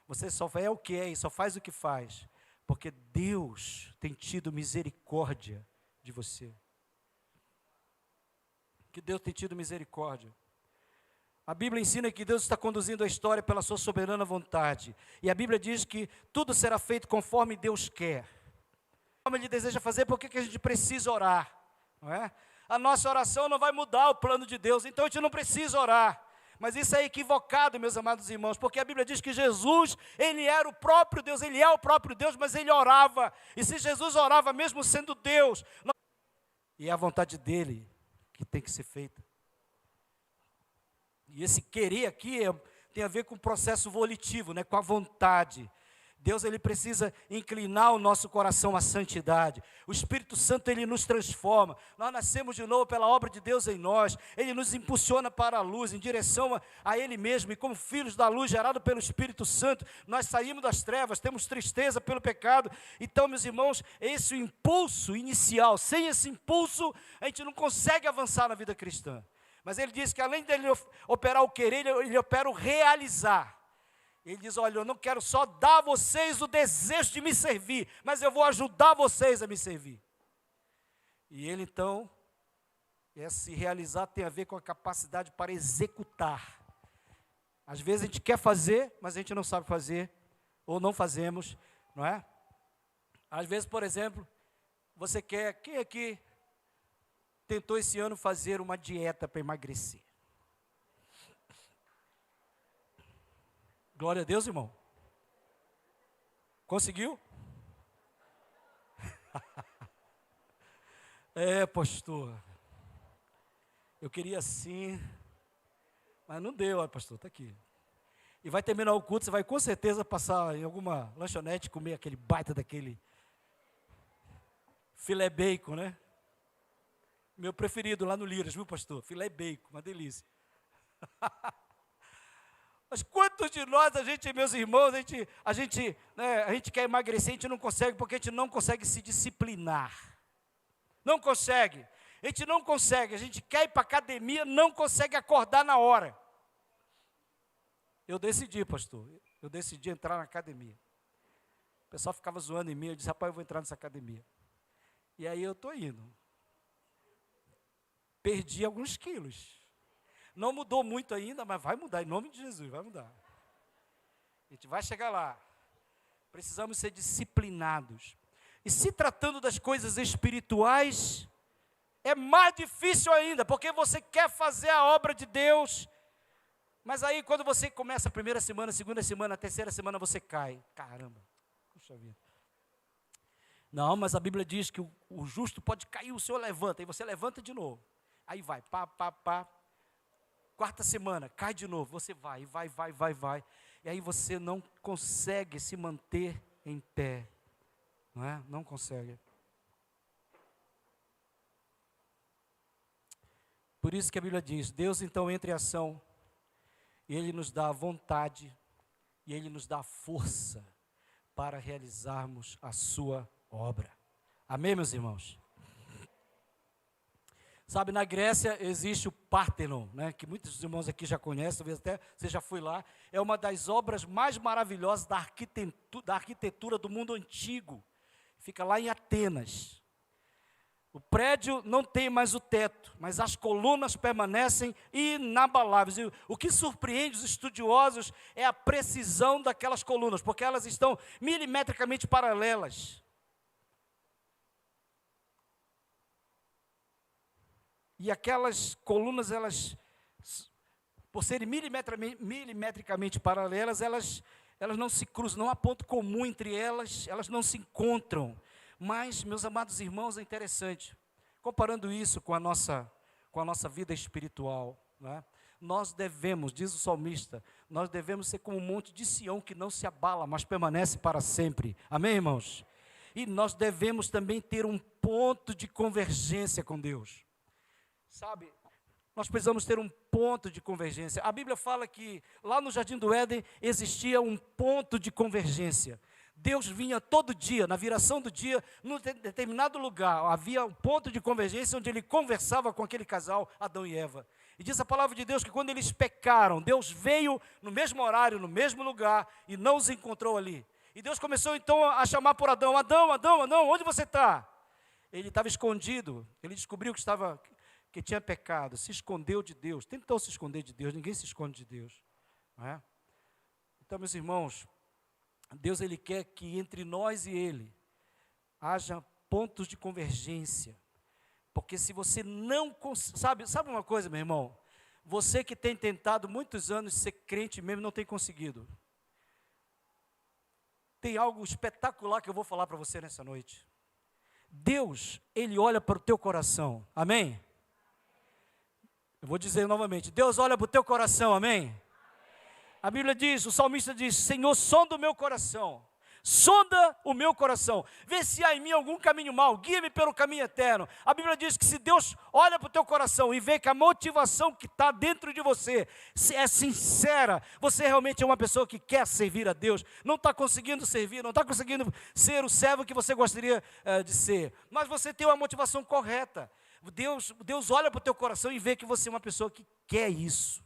Você só é o que é e só faz o que faz, porque Deus tem tido misericórdia de você. Que Deus tem tido misericórdia. A Bíblia ensina que Deus está conduzindo a história pela sua soberana vontade. E a Bíblia diz que tudo será feito conforme Deus quer. Como Ele deseja fazer, por que a gente precisa orar? Não é? A nossa oração não vai mudar o plano de Deus, então a gente não precisa orar. Mas isso é equivocado, meus amados irmãos, porque a Bíblia diz que Jesus, Ele era o próprio Deus, Ele é o próprio Deus, mas Ele orava. E se Jesus orava, mesmo sendo Deus, e é a vontade dEle que tem que ser feita. E esse querer aqui tem a ver com o processo volitivo, né, com a vontade. Deus, ele precisa inclinar o nosso coração à santidade. O Espírito Santo, ele nos transforma. Nós nascemos de novo pela obra de Deus em nós. Ele nos impulsiona para a luz, em direção a Ele mesmo. E como filhos da luz, gerado pelo Espírito Santo, nós saímos das trevas, temos tristeza pelo pecado. Então, meus irmãos, esse é o impulso inicial. Sem esse impulso, a gente não consegue avançar na vida cristã. Mas ele diz que além dele operar o querer, ele opera o realizar. Ele diz, olha, eu não quero só dar a vocês o desejo de me servir, mas eu vou ajudar vocês a me servir. E ele então, esse realizar tem a ver com a capacidade para executar. Às vezes a gente quer fazer, mas a gente não sabe fazer, ou não fazemos, não é? Às vezes, por exemplo, você quer, quem aqui tentou esse ano fazer uma dieta para emagrecer? Glória a Deus, irmão. Conseguiu? Pastor. Eu queria sim, mas não deu, pastor, está aqui. E vai terminar o culto, você vai com certeza passar em alguma lanchonete e comer aquele baita daquele filé bacon, né? Meu preferido lá no Liras, viu, pastor? Filé bacon, uma delícia. Mas quantos de nós, meus irmãos, a gente quer emagrecer, a gente não consegue, porque a gente não consegue se disciplinar. Não consegue. A gente não consegue, a gente quer ir para a academia, não consegue acordar na hora. Eu decidi, pastor, entrar na academia. O pessoal ficava zoando em mim, eu disse, rapaz, eu vou entrar nessa academia. E aí eu estou indo. Perdi alguns quilos. Não mudou muito ainda, mas vai mudar, em nome de Jesus, vai mudar. A gente vai chegar lá. Precisamos ser disciplinados. E se tratando das coisas espirituais, é mais difícil ainda, porque você quer fazer a obra de Deus, mas aí quando você começa a primeira semana, a segunda semana, a terceira semana, você cai. Caramba, puxa vida. Não, mas a Bíblia diz que o justo pode cair, o Senhor levanta, e você levanta de novo. Aí vai, pá. Quarta semana, cai de novo, você vai. E aí você não consegue se manter em pé. Não é? Não consegue. Por isso que a Bíblia diz, Deus então entra em ação, e Ele nos dá a vontade, e Ele nos dá a força para realizarmos a sua obra. Amém, meus irmãos? Sabe, na Grécia existe o Pártenon, né, que muitos irmãos aqui já conhecem, talvez até você já foi lá. É uma das obras mais maravilhosas da arquitetura do mundo antigo. Fica lá em Atenas. O prédio não tem mais o teto, mas as colunas permanecem inabaláveis. E o que surpreende os estudiosos é a precisão daquelas colunas, porque elas estão milimetricamente paralelas. E aquelas colunas, elas, por serem milimetricamente paralelas, elas não se cruzam, não há ponto comum entre elas, elas não se encontram. Mas, meus amados irmãos, é interessante, comparando isso com a nossa vida espiritual, né? Nós devemos, diz o salmista, nós devemos ser como um monte de Sião que não se abala, mas permanece para sempre. Amém, irmãos? E nós devemos também ter um ponto de convergência com Deus. Sabe, nós precisamos ter um ponto de convergência. A Bíblia fala que lá no Jardim do Éden existia um ponto de convergência. Deus vinha todo dia, na viração do dia, num determinado lugar, havia um ponto de convergência onde Ele conversava com aquele casal, Adão e Eva. E diz a palavra de Deus que quando eles pecaram, Deus veio no mesmo horário, no mesmo lugar, e não os encontrou ali. E Deus começou então a chamar por Adão, Adão, onde você está? Ele estava escondido, ele descobriu que tinha pecado, se escondeu de Deus, tentou se esconder de Deus, ninguém se esconde de Deus, não é? Então, meus irmãos, Deus, Ele quer que entre nós e Ele haja pontos de convergência, porque se você não consegue, sabe uma coisa, meu irmão? Você que tem tentado muitos anos ser crente mesmo, não tem conseguido. Tem algo espetacular que eu vou falar para você nessa noite. Deus, Ele olha para o teu coração, amém? Eu vou dizer novamente, Deus olha para o teu coração, amém? A Bíblia diz, o salmista diz, Senhor, sonda o meu coração, sonda o meu coração, vê se há em mim algum caminho mau, guia-me pelo caminho eterno. A Bíblia diz que se Deus olha para o teu coração e vê que a motivação que está dentro de você é sincera, você realmente é uma pessoa que quer servir a Deus, não está conseguindo servir, não está conseguindo ser o servo que você gostaria de ser, mas você tem uma motivação correta. Deus olha para o teu coração e vê que você é uma pessoa que quer isso.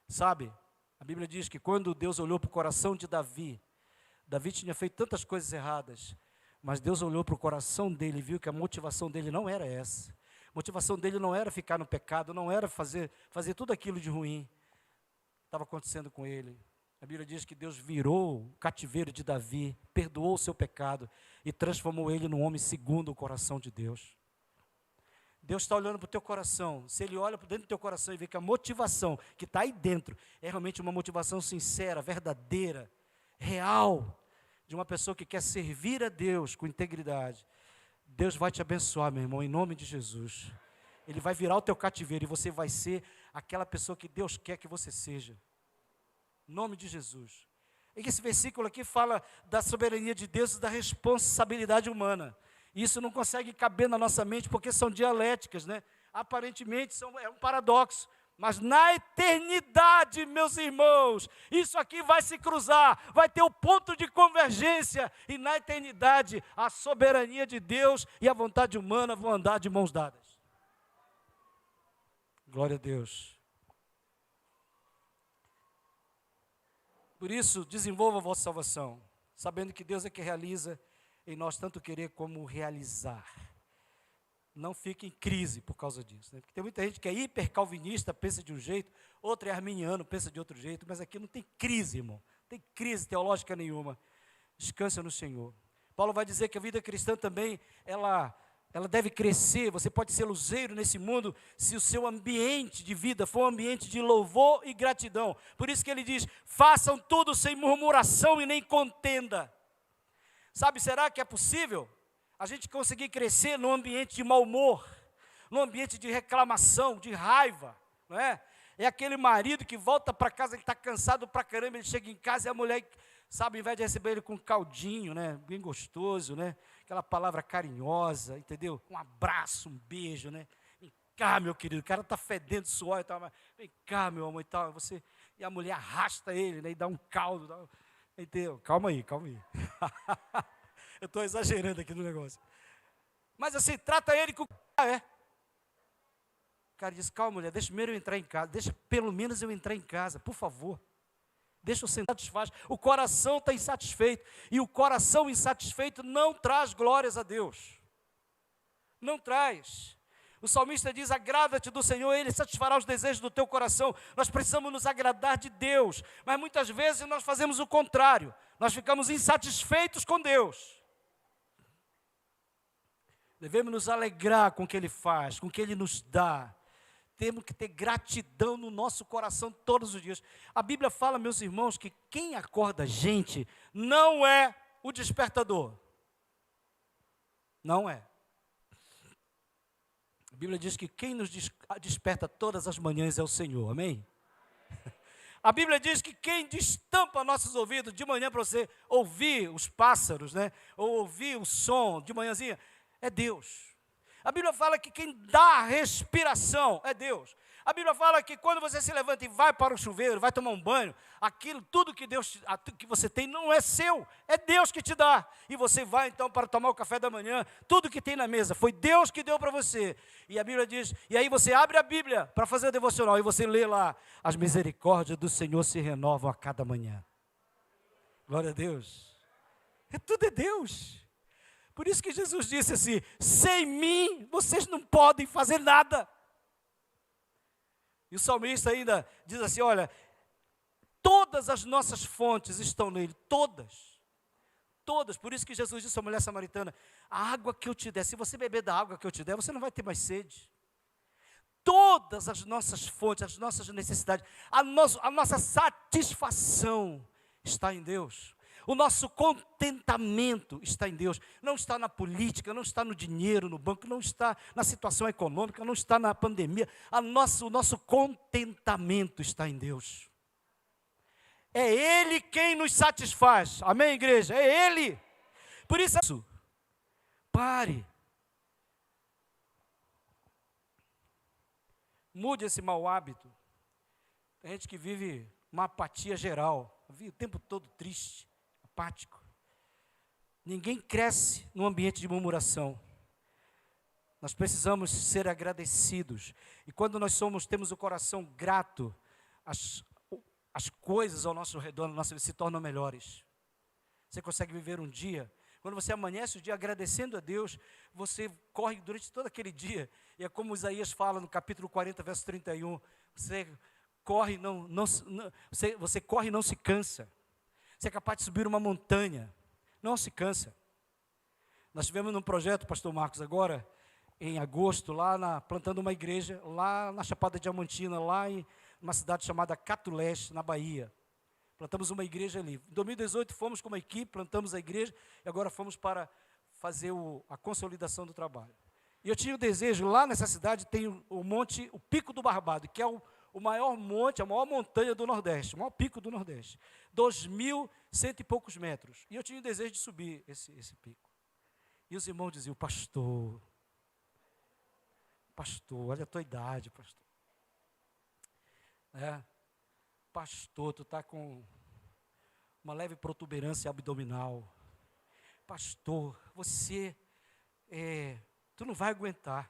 Sabe, a Bíblia diz que quando Deus olhou para o coração de Davi, Davi tinha feito tantas coisas erradas, mas Deus olhou para o coração dele e viu que a motivação dele não era essa. A motivação dele não era ficar no pecado, não era fazer tudo aquilo de ruim. Estava acontecendo com ele. A Bíblia diz que Deus virou o cativeiro de Davi, perdoou o seu pecado e transformou ele num homem segundo o coração de Deus. Deus está olhando para o teu coração. Se Ele olha para dentro do teu coração e vê que a motivação que está aí dentro é realmente uma motivação sincera, verdadeira, real, de uma pessoa que quer servir a Deus com integridade, Deus vai te abençoar, meu irmão, em nome de Jesus. Ele vai virar o teu cativeiro e você vai ser aquela pessoa que Deus quer que você seja. Em nome de Jesus. E esse versículo aqui fala da soberania de Deus e da responsabilidade humana. Isso não consegue caber na nossa mente porque são dialéticas, né? Aparentemente é um paradoxo, mas na eternidade, meus irmãos, isso aqui vai se cruzar, vai ter o ponto de convergência, e na eternidade a soberania de Deus e a vontade humana vão andar de mãos dadas. Glória a Deus. Por isso, desenvolva a vossa salvação, sabendo que Deus é que realiza em nós tanto querer como realizar. Não fique em crise por causa disso, né? Porque tem muita gente que é hipercalvinista, pensa de um jeito, outro é arminiano, pensa de outro jeito, mas aqui não tem crise, irmão, não tem crise teológica nenhuma. Descansa no Senhor. Paulo vai dizer que a vida cristã também, ela deve crescer. Você pode ser luzeiro nesse mundo se o seu ambiente de vida for um ambiente de louvor e gratidão. Por isso que ele diz, façam tudo sem murmuração e nem contenda. Sabe, será que é possível a gente conseguir crescer num ambiente de mau humor, num ambiente de reclamação, de raiva, não é? É aquele marido que volta para casa, ele está cansado pra caramba, ele chega em casa e a mulher, sabe, ao invés de receber ele com um caldinho, né, bem gostoso, né, aquela palavra carinhosa, entendeu? Um abraço, um beijo, né? Vem cá, meu querido, o cara está fedendo suor e tal, mas vem cá, meu amor e tal, e a mulher arrasta ele, né, e dá um caldo, entendeu? Calma aí. Eu estou exagerando aqui no negócio. Mas assim, trata ele com... O cara diz, calma, mulher, deixa primeiro eu entrar em casa. Deixa pelo menos eu entrar em casa, por favor. Deixa eu sentar, satisfaz. O coração está insatisfeito. E o coração insatisfeito não traz glórias a Deus. Não traz. O salmista diz, agrada-te do Senhor, Ele satisfará os desejos do teu coração. Nós precisamos nos agradar de Deus, mas muitas vezes nós fazemos o contrário. Nós ficamos insatisfeitos com Deus. Devemos nos alegrar com o que Ele faz, com o que Ele nos dá. Temos que ter gratidão no nosso coração todos os dias. A Bíblia fala, meus irmãos, que quem acorda a gente não é o despertador. Não é. A Bíblia diz que quem nos desperta todas as manhãs é o Senhor, amém? A Bíblia diz que quem destampa nossos ouvidos de manhã para você ouvir os pássaros, né? Ou ouvir o som de manhãzinha, é Deus. A Bíblia fala que quem dá a respiração é Deus. A Bíblia fala que quando você se levanta e vai para o chuveiro, vai tomar um banho, aquilo, tudo que que você tem não é seu, é Deus que te dá. E você vai então para tomar o café da manhã, tudo que tem na mesa, foi Deus que deu para você. E a Bíblia diz, e aí você abre a Bíblia para fazer o devocional, e você lê lá, as misericórdias do Senhor se renovam a cada manhã. Glória a Deus. Tudo é Deus. Por isso que Jesus disse assim, sem mim vocês não podem fazer nada. E o salmista ainda diz assim, olha, todas as nossas fontes estão nele, todas. Por isso que Jesus disse à mulher samaritana, a água que eu te der, se você beber da água que eu te der, você não vai ter mais sede. Todas as nossas fontes, as nossas necessidades, a nossa satisfação está em Deus. O nosso contentamento está em Deus, não está na política, não está no dinheiro, no banco, não está na situação econômica, não está na pandemia. O nosso contentamento está em Deus. É Ele quem nos satisfaz. Amém, igreja? É Ele. Por isso, pare. Mude esse mau hábito. Tem gente que vive uma apatia geral, vive o tempo todo triste, apático. Ninguém cresce num ambiente de murmuração. Nós precisamos ser agradecidos. E quando nós temos o coração grato, as coisas ao nosso redor se tornam melhores. Você consegue viver um dia. Quando você amanhece o dia agradecendo a Deus, você corre durante todo aquele dia. E é como Isaías fala no capítulo 40, verso 31. Você corre você corre e não se cansa. Você é capaz de subir uma montanha. Não se cansa. Nós tivemos um projeto, pastor Marcos, agora, em agosto, plantando uma igreja, lá na Chapada Diamantina, lá em uma cidade chamada Catuleste, na Bahia. Plantamos uma igreja ali. Em 2018 fomos com uma equipe, plantamos a igreja, e agora fomos para fazer a consolidação do trabalho. E eu tinha o desejo, lá nessa cidade tem o Pico do Barbado, que é o maior monte, a maior montanha do Nordeste, o maior pico do Nordeste. 2.100 e poucos metros. E eu tinha o desejo de subir esse pico. E os irmãos diziam, pastor, olha a tua idade, pastor. Pastor, tu está com uma leve protuberância abdominal. Pastor, você, tu não vai aguentar.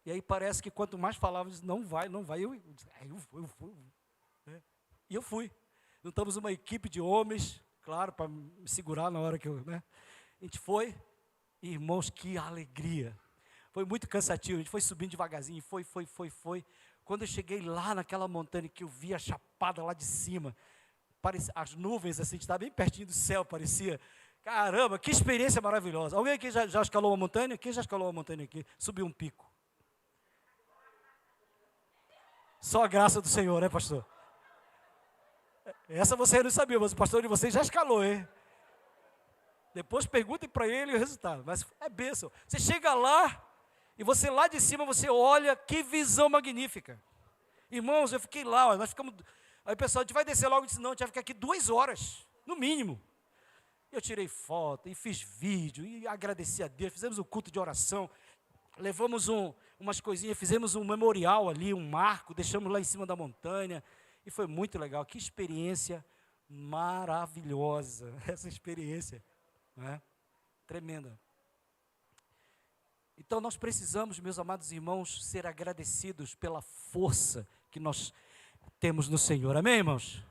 E aí parece que quanto mais falava, não vai, eu vou. E eu fui. Juntamos uma equipe de homens, claro, para me segurar na hora que a gente foi. Irmãos, que alegria. Foi muito cansativo, a gente foi subindo devagarzinho, foi. Quando eu cheguei lá naquela montanha, que eu vi a chapada lá de cima, as nuvens, assim, a gente estava bem pertinho do céu, parecia. Caramba, que experiência maravilhosa. Alguém aqui já escalou uma montanha? Quem já escalou uma montanha aqui? Subiu um pico. Só a graça do Senhor, né, pastor? Essa você não sabia, mas o pastor de vocês já escalou, hein? Depois perguntem para ele o resultado, mas é bênção. Você chega lá, e você lá de cima, você olha, que visão magnífica. Irmãos, eu fiquei lá, nós ficamos. Aí o pessoal, a gente vai descer logo, eu disse, não, a gente vai ficar aqui 2 horas, no mínimo. Eu tirei foto, e fiz vídeo, e agradeci a Deus, fizemos um culto de oração, levamos umas coisinhas, fizemos um memorial ali, um marco, deixamos lá em cima da montanha, e foi muito legal. Que experiência maravilhosa, essa experiência, tremenda. Então nós precisamos, meus amados irmãos, ser agradecidos pela força que nós temos no Senhor. Amém, irmãos?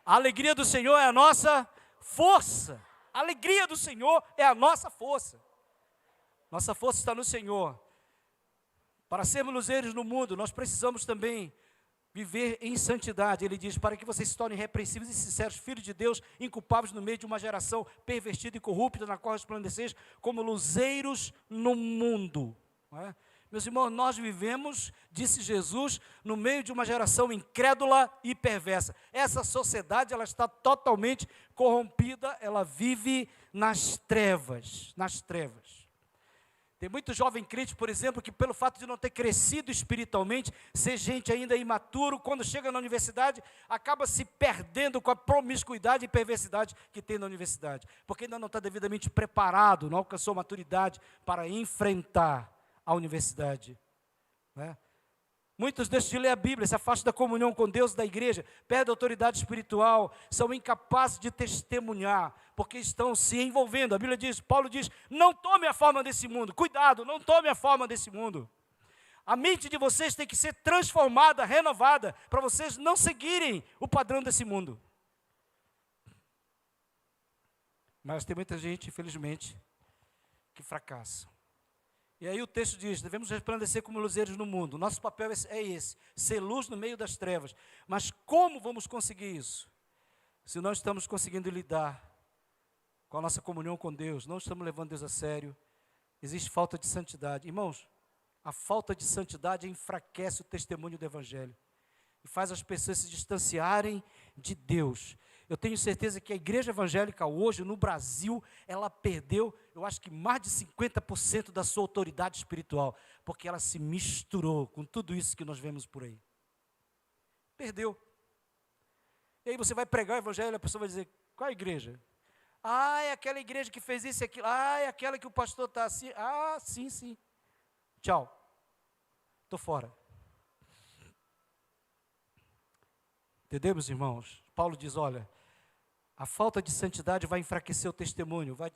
A alegria do Senhor é a nossa força. A alegria do Senhor é a nossa força. Nossa força está no Senhor. Para sermos luzeiros no mundo, nós precisamos também viver em santidade. Ele diz, para que vocês se tornem irrepreensíveis e sinceros, filhos de Deus, inculpáveis no meio de uma geração pervertida e corrupta, na qual resplandeceis como luzeiros no mundo. Meus irmãos, nós vivemos, disse Jesus, no meio de uma geração incrédula e perversa. Essa sociedade, ela está totalmente corrompida, ela vive nas trevas, Tem muito jovem crente, por exemplo, que pelo fato de não ter crescido espiritualmente, ser gente ainda imaturo, quando chega na universidade, acaba se perdendo com a promiscuidade e perversidade que tem na universidade, porque ainda não está devidamente preparado, não alcançou maturidade para enfrentar a universidade. Muitos deixam de ler a Bíblia, se afastam da comunhão com Deus, da igreja, perdem a autoridade espiritual, são incapazes de testemunhar, porque estão se envolvendo. A Bíblia diz, Paulo diz, não tome a forma desse mundo, cuidado, não tome a forma desse mundo. A mente de vocês tem que ser transformada, renovada, para vocês não seguirem o padrão desse mundo. Mas tem muita gente, infelizmente, que fracassa. E aí o texto diz, devemos resplandecer como luzeiros no mundo. Nosso papel é esse, ser luz no meio das trevas. Mas como vamos conseguir isso? Se não estamos conseguindo lidar com a nossa comunhão com Deus, não estamos levando Deus a sério, existe falta de santidade. Irmãos, a falta de santidade enfraquece o testemunho do Evangelho e faz as pessoas se distanciarem de Deus. Eu tenho certeza que a igreja evangélica hoje, no Brasil, ela perdeu, eu acho que mais de 50% da sua autoridade espiritual, porque ela se misturou com tudo isso que nós vemos por aí. Perdeu. E aí você vai pregar o evangelho e a pessoa vai dizer, qual é a igreja? Ah, é aquela igreja que fez isso e aquilo. Ah, é aquela que o pastor está assim. Ah, sim, sim. Tchau. Estou fora. Entendeu, meus irmãos? Paulo diz, olha, a falta de santidade vai enfraquecer o testemunho, vai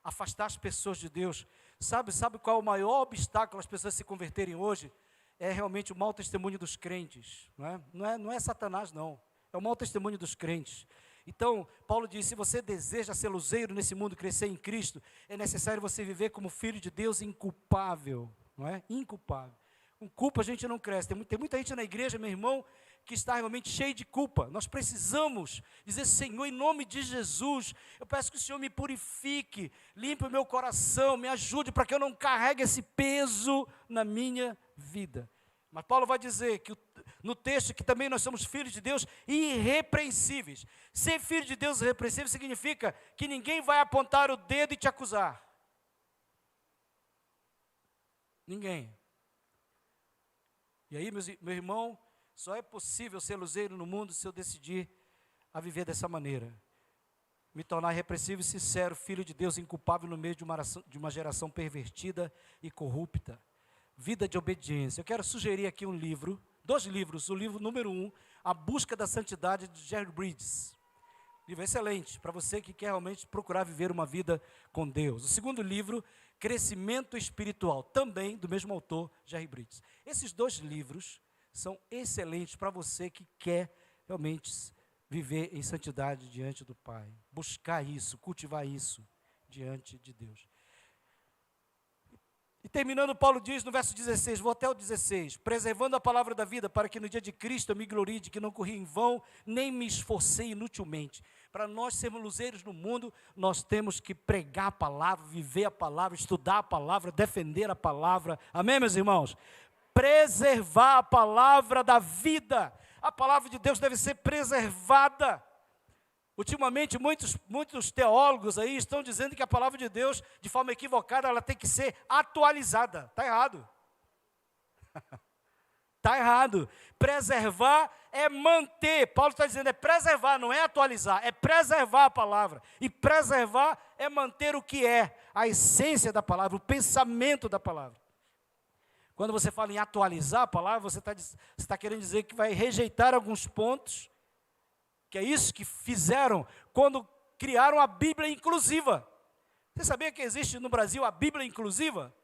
afastar as pessoas de Deus. Sabe qual é o maior obstáculo às pessoas se converterem hoje? É realmente o mau testemunho dos crentes. Não é Satanás, não. É o mau testemunho dos crentes. Então, Paulo diz, se você deseja ser luzeiro nesse mundo, crescer em Cristo, é necessário você viver como filho de Deus inculpável, não é? Inculpável. Com culpa a gente não cresce. Tem muita gente na igreja, meu irmão, que está realmente cheio de culpa. Nós precisamos dizer, Senhor, em nome de Jesus, eu peço que o Senhor me purifique, limpe o meu coração, me ajude para que eu não carregue esse peso na minha vida. Mas Paulo vai dizer que no texto que também nós somos filhos de Deus irrepreensíveis. Ser filho de Deus irrepreensível significa que ninguém vai apontar o dedo e te acusar. Ninguém. E aí, meu irmão, só é possível ser luzeiro no mundo se eu decidir a viver dessa maneira. Me tornar irrepreensível e sincero, filho de Deus inculpável no meio de uma geração pervertida e corrupta. Vida de obediência. Eu quero sugerir aqui um livro, 2 livros. O livro número 1, A Busca da Santidade, de Jerry Bridges. Livro excelente, para você que quer realmente procurar viver uma vida com Deus. O segundo livro, Crescimento Espiritual, também do mesmo autor, Jerry Bridges. Esses 2 livros são excelentes para você que quer realmente viver em santidade diante do Pai. Buscar isso, cultivar isso diante de Deus. E terminando, Paulo diz no verso 16, vou até o 16, preservando a palavra da vida, para que no dia de Cristo eu me glorie de que não corri em vão, nem me esforcei inutilmente. Para nós sermos luzeiros no mundo, nós temos que pregar a palavra, viver a palavra, estudar a palavra, defender a palavra. Amém, meus irmãos? Preservar a palavra da vida. A palavra de Deus deve ser preservada. Ultimamente, muitos teólogos aí estão dizendo que a palavra de Deus, de forma equivocada, ela tem que ser atualizada. Está errado. Está errado. Preservar é manter. Paulo está dizendo, é preservar, não é atualizar, é preservar a palavra. E preservar é manter o que é, a essência da palavra, o pensamento da palavra. Quando você fala em atualizar a palavra, você está querendo dizer que vai rejeitar alguns pontos, que é isso que fizeram quando criaram a Bíblia inclusiva. Você sabia que existe no Brasil a Bíblia inclusiva?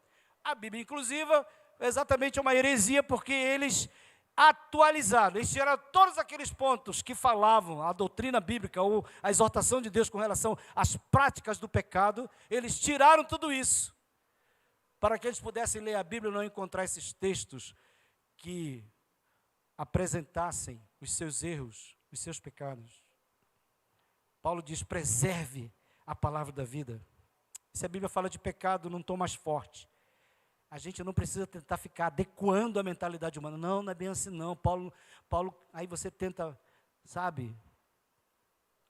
A Bíblia inclusiva é exatamente uma heresia, porque eles atualizaram, eles tiraram todos aqueles pontos que falavam a doutrina bíblica ou a exortação de Deus com relação às práticas do pecado, eles tiraram tudo isso, para que eles pudessem ler a Bíblia e não encontrar esses textos que apresentassem os seus erros, os seus pecados. Paulo diz, preserve a palavra da vida. Se a Bíblia fala de pecado num tom mais forte, a gente não precisa tentar ficar adequando a mentalidade humana. Não é bem assim não. Paulo, aí você tenta,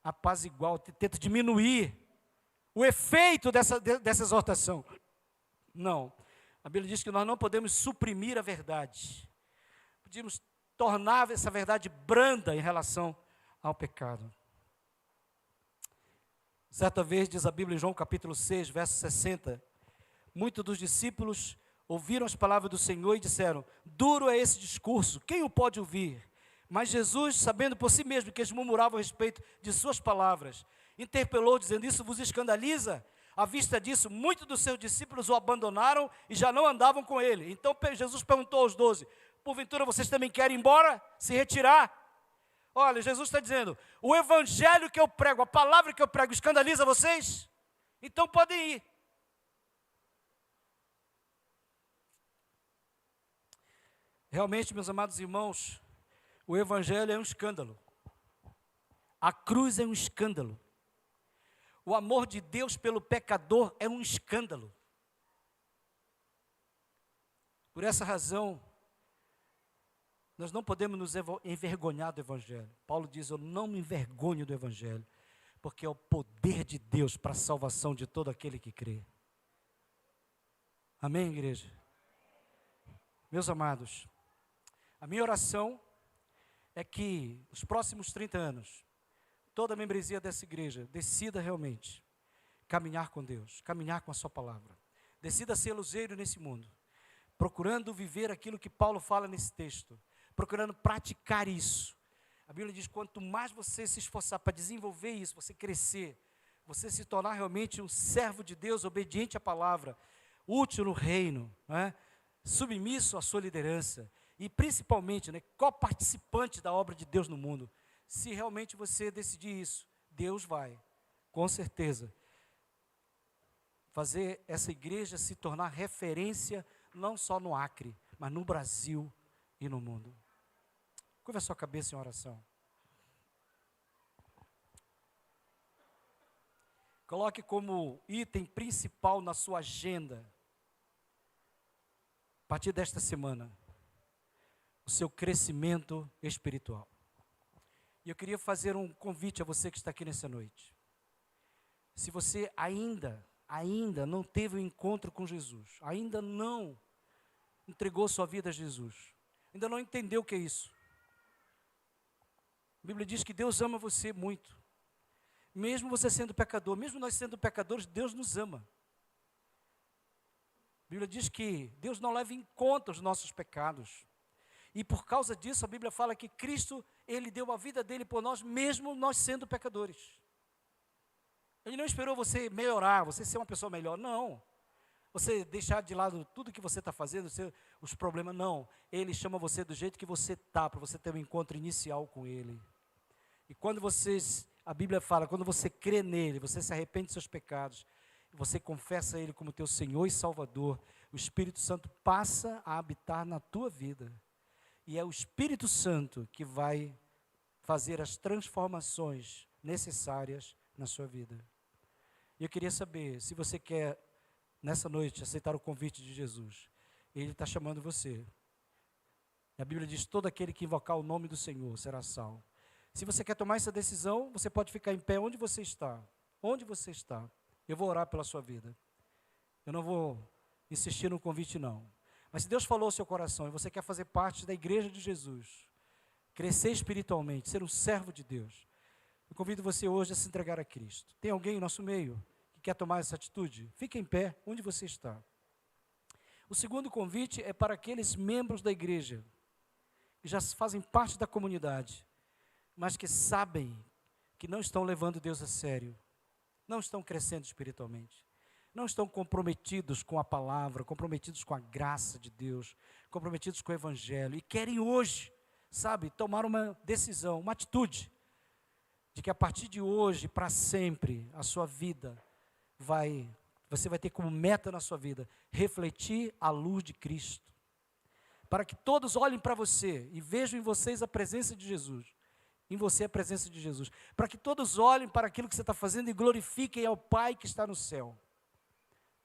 apaziguar, tenta diminuir o efeito dessa exortação. Não. A Bíblia diz que nós não podemos suprimir a verdade. Podemos tornar essa verdade branda em relação ao pecado. Certa vez, diz a Bíblia em João capítulo 6, verso 60, muitos dos discípulos ouviram as palavras do Senhor e disseram, duro é esse discurso, quem o pode ouvir? Mas Jesus, sabendo por si mesmo que eles murmuravam a respeito de suas palavras, interpelou dizendo, isso vos escandaliza? À vista disso, muitos dos seus discípulos o abandonaram e já não andavam com ele. Então Jesus perguntou aos 12, porventura vocês também querem ir embora, se retirar? Olha, Jesus está dizendo, o evangelho que eu prego, a palavra que eu prego, escandaliza vocês? Então podem ir. Realmente, meus amados irmãos, o evangelho é um escândalo. A cruz é um escândalo. O amor de Deus pelo pecador é um escândalo. Por essa razão, nós não podemos nos envergonhar do evangelho. Paulo diz, eu não me envergonho do evangelho, porque é o poder de Deus para a salvação de todo aquele que crê. Amém, igreja? Meus amados, a minha oração é que nos próximos 30 anos, toda a membresia dessa igreja decida realmente caminhar com Deus, caminhar com a sua palavra. Decida ser luzeiro nesse mundo, procurando viver aquilo que Paulo fala nesse texto, procurando praticar isso. A Bíblia diz, quanto mais você se esforçar para desenvolver isso, você crescer, você se tornar realmente um servo de Deus, obediente à palavra, útil no reino, né? Submisso à sua liderança, e principalmente, né, coparticipante da obra de Deus no mundo. Se realmente você decidir isso, Deus vai, com certeza, fazer essa igreja se tornar referência, não só no Acre, mas no Brasil e no mundo. Curva a sua cabeça em oração. Coloque como item principal na sua agenda, a partir desta semana, o seu crescimento espiritual. E eu queria fazer um convite a você que está aqui nessa noite. Se você ainda não teve um encontro com Jesus, ainda não entregou sua vida a Jesus, ainda não entendeu o que é isso. A Bíblia diz que Deus ama você muito. Mesmo você sendo pecador, mesmo nós sendo pecadores, Deus nos ama. A Bíblia diz que Deus não leva em conta os nossos pecados. E por causa disso, a Bíblia fala que Cristo, Ele deu a vida dele por nós, mesmo nós sendo pecadores. Ele não esperou você melhorar, você ser uma pessoa melhor, não. Você deixar de lado tudo que você está fazendo, os problemas, não. Ele chama você do jeito que você está, para você ter um encontro inicial com Ele. E quando a Bíblia fala, quando você crê nele, você se arrepende dos seus pecados, você confessa Ele como teu Senhor e Salvador, o Espírito Santo passa a habitar na tua vida. E é o Espírito Santo que vai fazer as transformações necessárias na sua vida. E eu queria saber, se você quer, nessa noite, aceitar o convite de Jesus, Ele está chamando você. A Bíblia diz, todo aquele que invocar o nome do Senhor será salvo. Se você quer tomar essa decisão, você pode ficar em pé onde você está. Onde você está. Eu vou orar pela sua vida. Eu não vou insistir no convite, não. Mas se Deus falou ao seu coração e você quer fazer parte da igreja de Jesus, crescer espiritualmente, ser um servo de Deus, eu convido você hoje a se entregar a Cristo. Tem alguém em nosso meio que quer tomar essa atitude? Fique em pé onde você está. O segundo convite é para aqueles membros da igreja que já fazem parte da comunidade, mas que sabem que não estão levando Deus a sério, não estão crescendo espiritualmente, não estão comprometidos com a palavra, comprometidos com a graça de Deus, comprometidos com o Evangelho, e querem hoje, tomar uma decisão, uma atitude, de que a partir de hoje, para sempre, a sua vida você vai ter como meta na sua vida, refletir a luz de Cristo, para que todos olhem para você e vejam em vocês a presença de Jesus, em você a presença de Jesus, para que todos olhem para aquilo que você está fazendo e glorifiquem ao Pai que está no céu.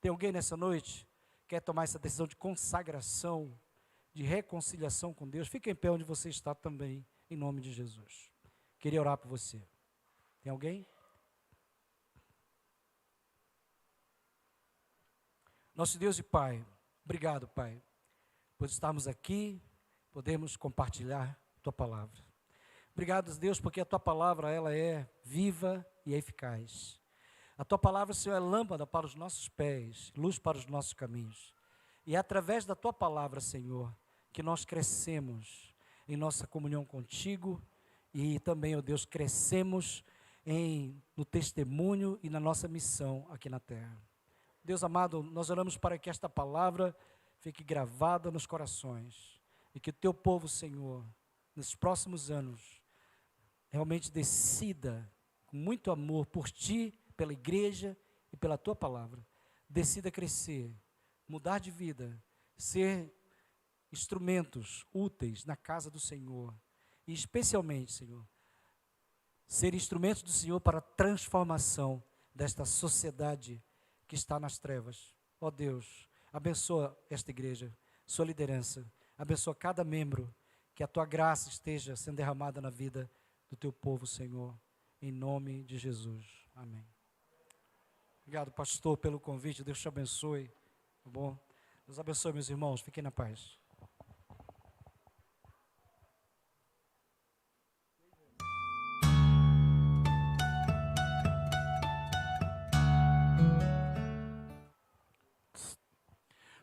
Tem alguém nessa noite que quer tomar essa decisão de consagração, de reconciliação com Deus? Fique em pé onde você está também, em nome de Jesus. Queria orar por você. Tem alguém? Nosso Deus e Pai, obrigado, Pai, por estarmos aqui, podemos compartilhar Tua palavra. Obrigado, Deus, porque a Tua palavra, ela é viva e eficaz. A Tua palavra, Senhor, é lâmpada para os nossos pés, luz para os nossos caminhos. E é através da Tua palavra, Senhor, que nós crescemos em nossa comunhão contigo e também, ó Deus, crescemos no testemunho e na nossa missão aqui na terra. Deus amado, nós oramos para que esta palavra fique gravada nos corações e que o Teu povo, Senhor, nesses próximos anos, realmente decida com muito amor por Ti, pela igreja e pela Tua palavra, decida crescer, mudar de vida, ser instrumentos úteis na casa do Senhor e especialmente, Senhor, ser instrumentos do Senhor para a transformação desta sociedade que está nas trevas. Ó Deus, abençoa esta igreja, sua liderança, abençoa cada membro, que a Tua graça esteja sendo derramada na vida do Teu povo, Senhor, em nome de Jesus. Amém. Obrigado, pastor, pelo convite. Deus te abençoe. Tá bom? Deus abençoe, meus irmãos. Fiquem na paz.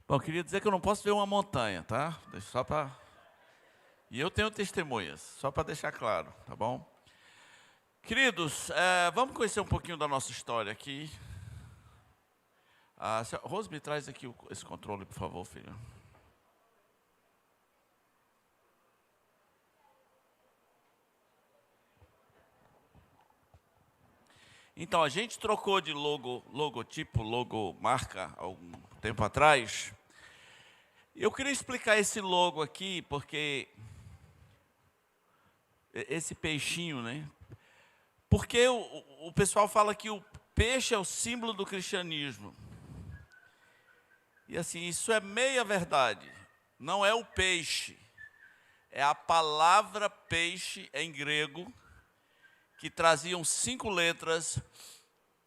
Bom, queria dizer que eu não posso ver uma montanha, tá? Só para... E eu tenho testemunhas, só para deixar claro, tá bom? Queridos, vamos conhecer um pouquinho da nossa história aqui. Rose, me traz aqui esse controle, por favor, filho. Então, a gente trocou de logotipo, logomarca, há algum tempo atrás. Eu queria explicar esse logo aqui, porque esse peixinho, né? Porque o pessoal fala que o peixe é o símbolo do cristianismo. E assim, isso é meia verdade. Não é o peixe, é a palavra peixe em grego, que traziam 5 letras,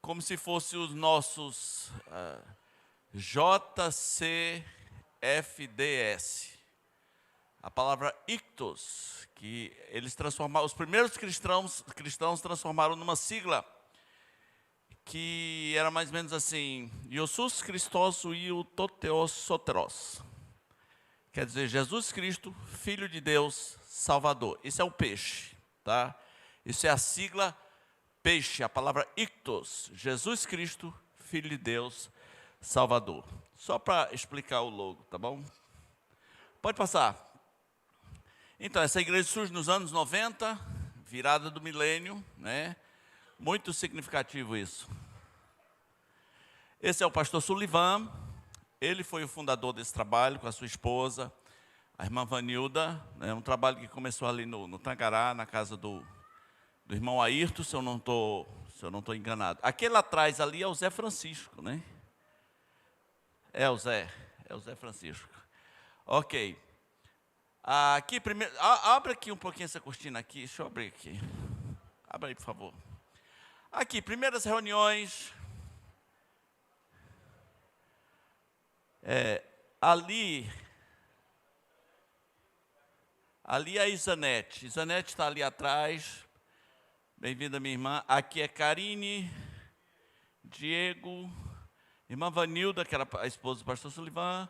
como se fossem os nossos JCFDS. A palavra ictos, que eles transformaram, os primeiros cristãos transformaram numa sigla, que era mais ou menos assim, Iosus Christos Iu Toteos Soteros. Quer dizer, Jesus Cristo, Filho de Deus, Salvador. Isso é o peixe, tá? Isso é a sigla peixe, a palavra ictos, Jesus Cristo, Filho de Deus, Salvador. Só para explicar o logo, tá bom? Pode passar. Então, essa igreja surge nos anos 90, virada do milênio, né? Muito significativo isso. Esse é o pastor Sullivan, ele foi o fundador desse trabalho com a sua esposa, a irmã Vanilda, né? Um trabalho que começou ali no Tangará, na casa do irmão Ayrton, se eu não estou enganado. Aquele atrás ali é o Zé Francisco, né? É o Zé Francisco. Ok. Aqui primeiro, abre aqui um pouquinho essa cortina aqui, deixa eu abrir aqui. Abre aí, por favor. Aqui, primeiras reuniões. Ali é a Isanete. Isanete está ali atrás. Bem-vinda, minha irmã. Aqui é Karine, Diego, irmã Vanilda, que era a esposa do pastor Sullivan.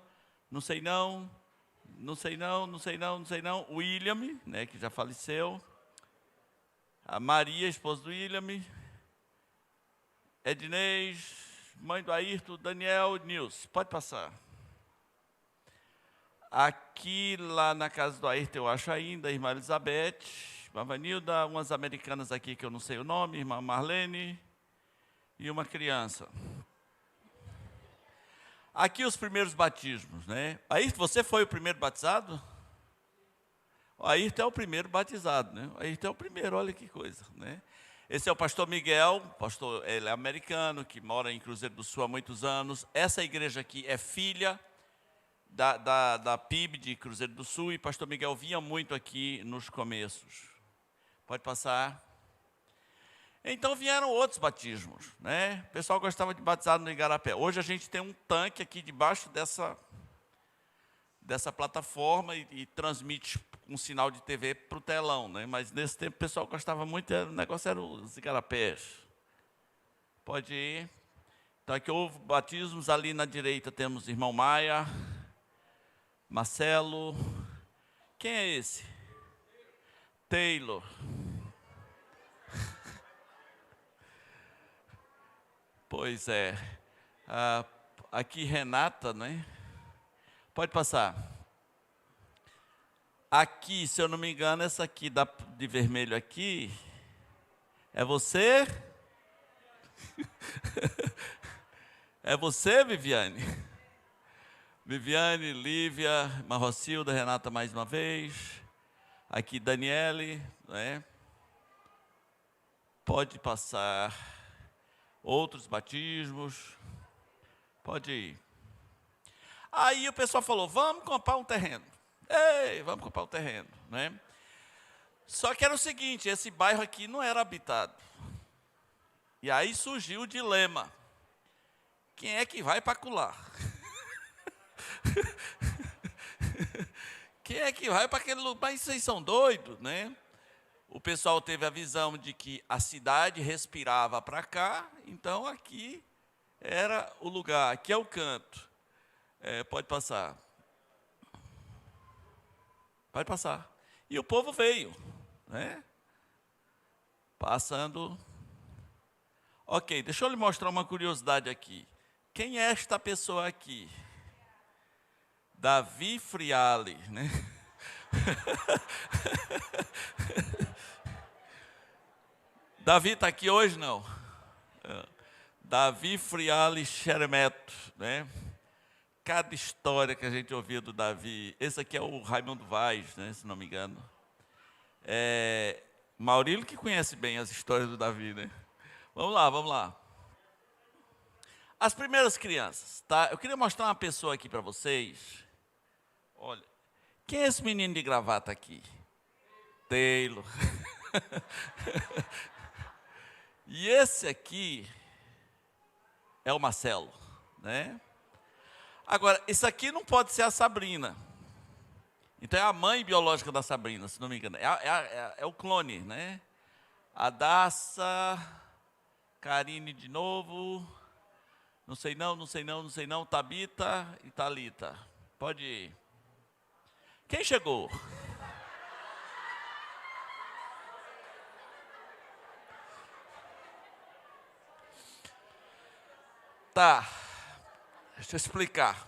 Não sei não. William, né, que já faleceu. A Maria, esposa do William. Ednês, mãe do Ayrton, Daniel, Nilson. Pode passar. Aqui, lá na casa do Ayrton, eu acho ainda, a irmã Elizabeth, irmã Vanilda, umas americanas aqui que eu não sei o nome, irmã Marlene e uma criança. Aqui os primeiros batismos, né? Ayrton, você foi o primeiro batizado? O Ayrton é o primeiro batizado, né? O Ayrton é o primeiro, olha que coisa, né? Esse é o pastor Miguel, ele é americano, que mora em Cruzeiro do Sul há muitos anos. Essa igreja aqui é filha da PIB de Cruzeiro do Sul, e pastor Miguel vinha muito aqui nos começos. Pode passar. Então vieram outros batismos, né? O pessoal gostava de batizar no Igarapé. Hoje a gente tem um tanque aqui debaixo dessa plataforma e transmite um sinal de TV para o telão, né? Mas nesse tempo o pessoal gostava muito, o negócio era os igarapés. Pode ir. Então aqui houve batismos, ali na direita temos o irmão Maia, Marcelo. Quem é esse? Taylor. Pois é. Aqui Renata, né? Pode passar. Aqui, se eu não me engano, essa aqui de vermelho aqui, é você? É você, Viviane? Viviane, Lívia, Marrocilda, Renata mais uma vez. Aqui Daniele, né? Pode passar. Outros batismos. Pode ir. Aí o pessoal falou, vamos comprar um terreno. Ei, vamos comprar um terreno, né? Só que era o seguinte, esse bairro aqui não era habitado. E aí surgiu o dilema. Quem é que vai para acolá? Quem é que vai para aquele lugar? Mas vocês são doidos, né? O pessoal teve a visão de que a cidade respirava para cá, então aqui era o lugar, aqui é o canto. Pode passar. Pode passar. E o povo veio, né? Passando. Ok, deixa eu lhe mostrar uma curiosidade aqui. Quem é esta pessoa aqui? Davi Friale, né? Davi está aqui hoje, não? Davi Friale Xeremeto, né? Cada história que a gente ouvia do Davi. Esse aqui é o Raimundo Vaz, né, se não me engano. Maurílio que conhece bem as histórias do Davi, né? Vamos lá, vamos lá. As primeiras crianças, tá? Eu queria mostrar uma pessoa aqui para vocês. Olha, quem é esse menino de gravata aqui? Taylor. E esse aqui é o Marcelo, né? Agora, isso aqui não pode ser a Sabrina. Então é a mãe biológica da Sabrina, se não me engano. É o clone, né? A Daça, Karine de novo. Não sei não. Tabita e Thalita. Pode ir. Quem chegou? Tá. Deixa eu explicar.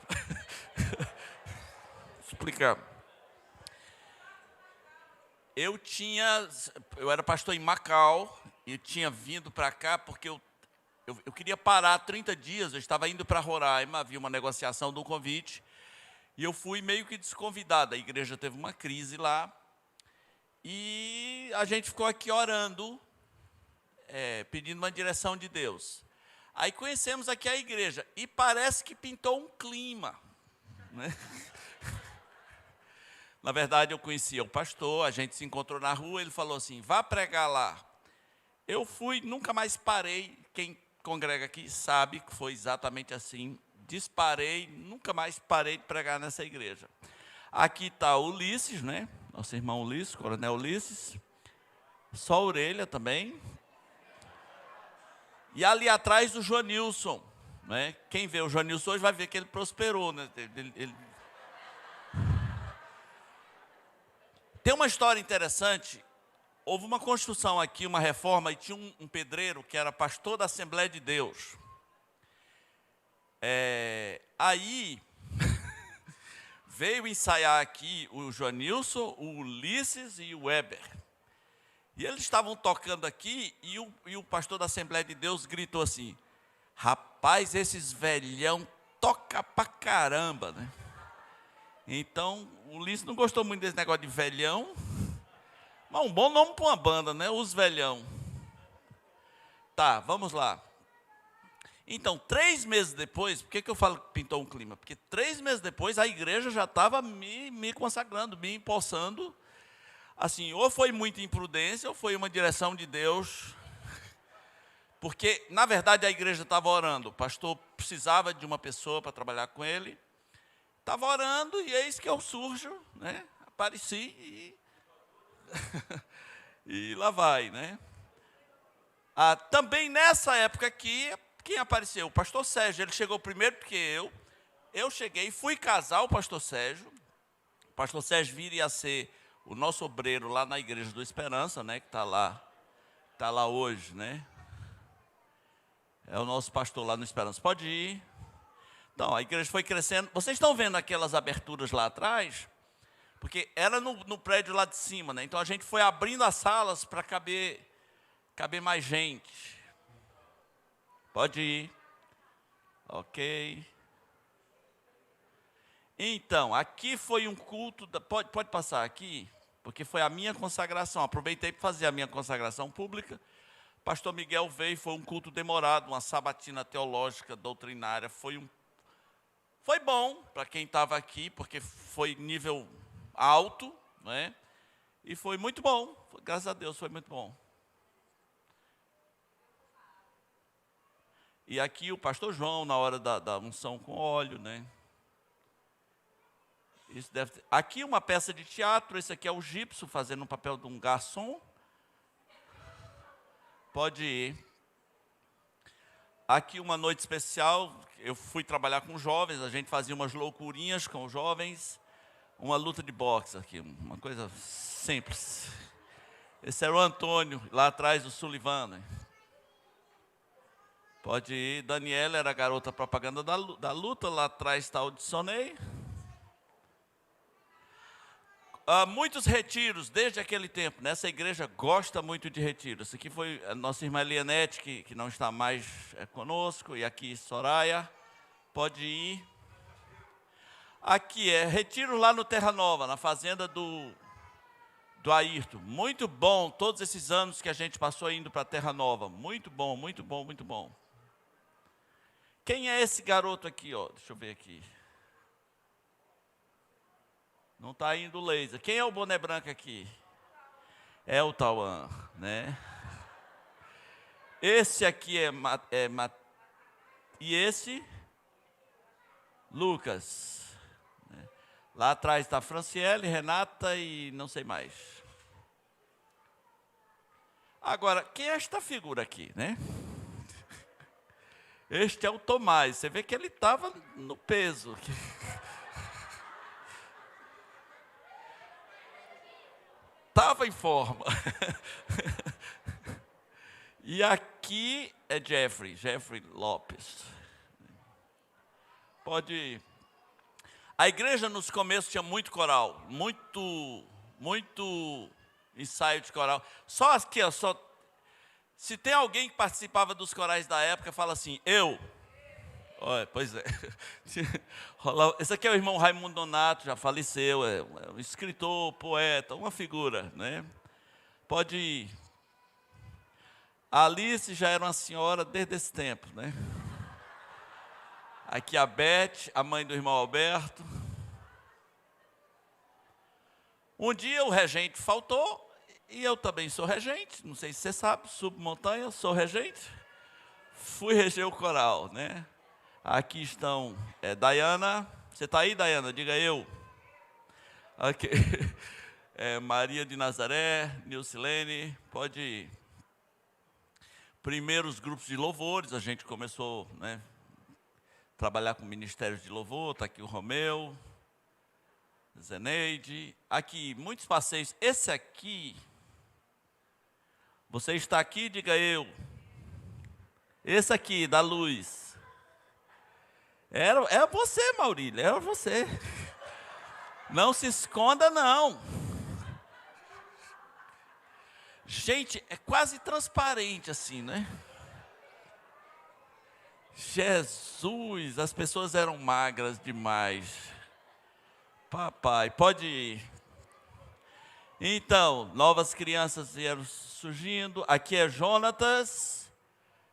Eu era pastor em Macau e tinha vindo para cá porque eu queria parar 30 dias, eu estava indo para Roraima, havia uma negociação do convite, e eu fui meio que desconvidado. A igreja teve uma crise lá, e a gente ficou aqui orando, pedindo uma direção de Deus. Aí conhecemos aqui a igreja, e parece que pintou um clima, né? Na verdade, eu conhecia o pastor, a gente se encontrou na rua, ele falou assim, vá pregar lá. Eu fui, nunca mais parei. Quem congrega aqui sabe que foi exatamente assim. Disparei, nunca mais parei de pregar nessa igreja. Aqui está o Ulisses, né? Nosso irmão Ulisses, coronel Ulisses. Só a orelha também. E ali atrás o Joanilson, né? Quem vê o Joanilson hoje vai ver que ele prosperou, né? Tem uma história interessante. Houve uma construção aqui, uma reforma, e tinha um pedreiro que era pastor da Assembleia de Deus. Aí, veio ensaiar aqui o Joanilson, o Ulisses e o Weber. E eles estavam tocando aqui, e o pastor da Assembleia de Deus gritou assim, rapaz, esses velhão toca pra caramba, né? Então, o Ulisses não gostou muito desse negócio de velhão, mas um bom nome para uma banda, né? Os velhão. Tá, vamos lá. Então, 3 meses depois, por que eu falo que pintou um clima? Porque 3 meses depois a igreja já estava me consagrando, me empossando. Assim, ou foi muita imprudência, ou foi uma direção de Deus. Porque, na verdade, a igreja estava orando. O pastor precisava de uma pessoa para trabalhar com ele. Estava orando e eis que eu surjo, né? Apareci e lá vai, né? Também nessa época aqui, quem apareceu? O pastor Sérgio. Ele chegou primeiro do que eu. Eu cheguei, fui casar o pastor Sérgio. O pastor Sérgio viria a ser o nosso obreiro lá na Igreja do Esperança, né? Que está lá hoje, né? É o nosso pastor lá no Esperança. Pode ir. Então, a igreja foi crescendo. Vocês estão vendo aquelas aberturas lá atrás? Porque era no prédio lá de cima, né? Então, a gente foi abrindo as salas para caber mais gente. Pode ir. Ok. Então, aqui foi um culto... Pode passar aqui? Porque foi a minha consagração. Aproveitei para fazer a minha consagração pública. Pastor Miguel veio, foi um culto demorado, uma sabatina teológica, doutrinária. Foi bom para quem estava aqui, porque foi nível alto, né? E foi muito bom, graças a Deus, foi muito bom. E aqui o pastor João, na hora da unção com óleo, né? Isso deve ter. Aqui uma peça de teatro, esse aqui é o Gipso, fazendo um papel de um garçom. Pode ir. Aqui uma noite especial, eu fui trabalhar com jovens, a gente fazia umas loucurinhas com os jovens, uma luta de boxe aqui, uma coisa simples. Esse era o Antônio, lá atrás o Sullivan, né? Pode ir, Daniela era a garota propaganda da luta, lá atrás está o Dissonei. Muitos retiros, desde aquele tempo, nessa igreja gosta muito de retiros. Esse aqui foi a nossa irmã Elianete, que não está mais conosco, e aqui Soraya, pode ir. Aqui é retiro lá no Terra Nova, na fazenda do Ayrton. Muito bom, todos esses anos que a gente passou indo para Terra Nova. Muito bom, muito bom, muito bom. Quem é esse garoto aqui, ó? Deixa eu ver aqui. Não está indo o laser. Quem é o boné branco aqui? É o Tauan, né? Esse aqui e esse? Lucas. Lá atrás está Franciele, Renata e não sei mais. Agora, quem é esta figura aqui, né? Este é o Tomás. Você vê que ele estava no peso. Estava em forma. E aqui é Jeffrey Lopes. Pode ir. A igreja nos começos tinha muito coral, muito ensaio de coral. Só aqui, ó, se tem alguém que participava dos corais da época, fala assim, eu. Olha, pois é. Esse aqui é o irmão Raimundo Donato, já faleceu, é um escritor, poeta, uma figura, né? Pode ir. A Alice já era uma senhora desde esse tempo, né? Aqui a Beth, a mãe do irmão Alberto. Um dia o regente faltou, e eu também sou regente, não sei se você sabe, subo montanha, sou regente. Fui reger o coral, né? Aqui estão, Dayana, você está aí, Dayana? Diga eu. Aqui, Maria de Nazaré, Nilcilene, pode ir. Primeiros grupos de louvores, a gente começou, né, trabalhar com ministérios de louvor, está aqui o Romeu, Zeneide. Aqui, muitos passeios. Esse aqui, você está aqui, diga eu. Esse aqui, da luz. Era você, Maurília, era você. Não se esconda, não. Gente, é quase transparente assim, né? Jesus, as pessoas eram magras demais. Papai, pode ir. Então, novas crianças vieram surgindo. Aqui é Jonatas,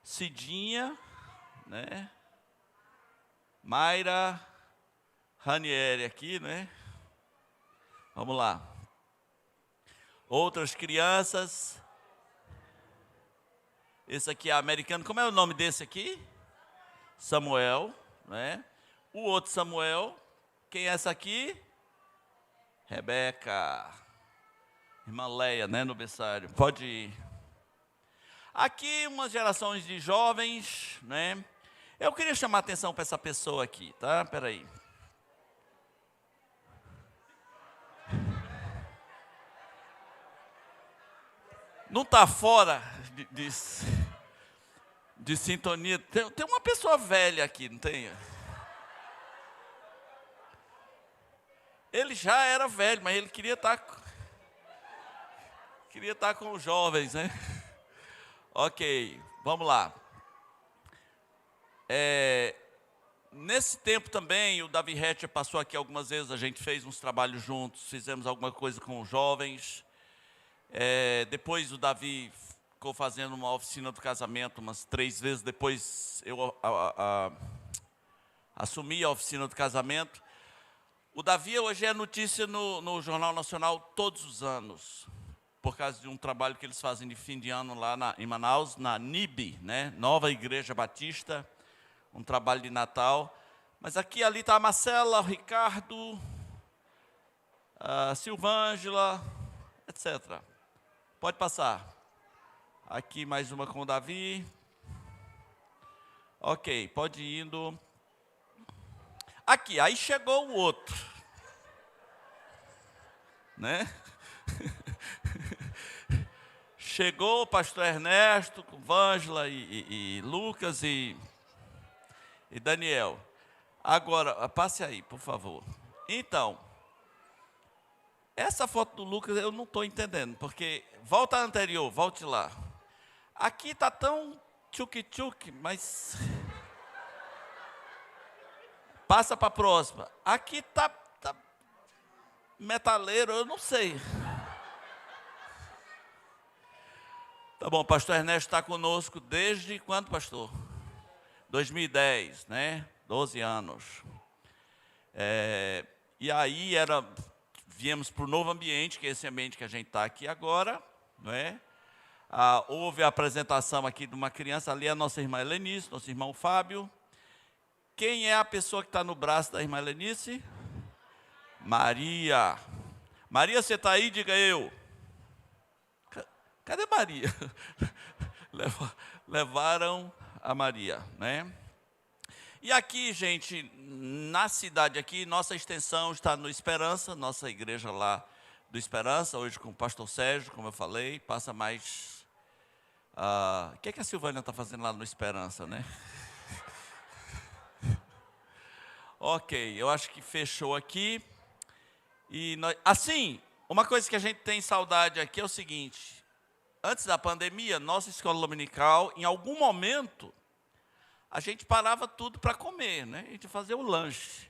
Cidinha, né? Mayra, Ranieri aqui, né? Vamos lá. Outras crianças. Esse aqui é americano. Como é o nome desse aqui? Samuel, né? O outro Samuel. Quem é essa aqui? Rebeca. Irmã Leia, né? No berçário. Pode ir. Aqui umas gerações de jovens, né? Eu queria chamar a atenção para essa pessoa aqui, tá? Espera aí. Não está fora de sintonia. Tem uma pessoa velha aqui, não tem? Ele já era velho, mas ele queria estar com os jovens, né? Ok, vamos lá. Nesse tempo também, o Davi Hatcher passou aqui algumas vezes, a gente fez uns trabalhos juntos, fizemos alguma coisa com os jovens. Depois o Davi ficou fazendo uma oficina do casamento umas 3 vezes, depois eu assumi a oficina do casamento. O Davi hoje é notícia no Jornal Nacional todos os anos, por causa de um trabalho que eles fazem de fim de ano lá em Manaus, na NIB, né? Nova Igreja Batista, um trabalho de Natal. Mas aqui ali está a Marcela, o Ricardo, a Silvângela, etc. Pode passar. Aqui mais uma com o Davi. Ok, pode ir indo. Aqui, aí chegou o outro. Né? Chegou o pastor Ernesto, com Vângela e Lucas e Daniel. Agora, passe aí, por favor. Então, essa foto do Lucas eu não estou entendendo, porque volta à anterior, volte lá. Aqui está tão tchuc-tchuc, mas passa para a próxima. Aqui está metaleiro, eu não sei. Tá bom, o pastor Ernesto está conosco desde quando, pastor? 2010, né? 12 anos. E aí viemos para o novo ambiente, que é esse ambiente que a gente está aqui agora, não é? Houve a apresentação aqui de uma criança, ali a nossa irmã Helenice, nosso irmão Fábio. Quem é a pessoa que está no braço da irmã Helenice? Maria. Maria, você está aí? Diga eu. Cadê Maria? Levaram a Maria, né? E aqui, gente, na cidade aqui, nossa extensão está no Esperança, nossa igreja lá do Esperança, hoje com o pastor Sérgio, como eu falei, passa mais... O que a Silvânia está fazendo lá no Esperança, né? Ok, eu acho que fechou aqui. E assim, uma coisa que a gente tem saudade aqui é o seguinte: antes da pandemia, nossa escola dominical, em algum momento, a gente parava tudo para comer, né? A gente fazia o lanche.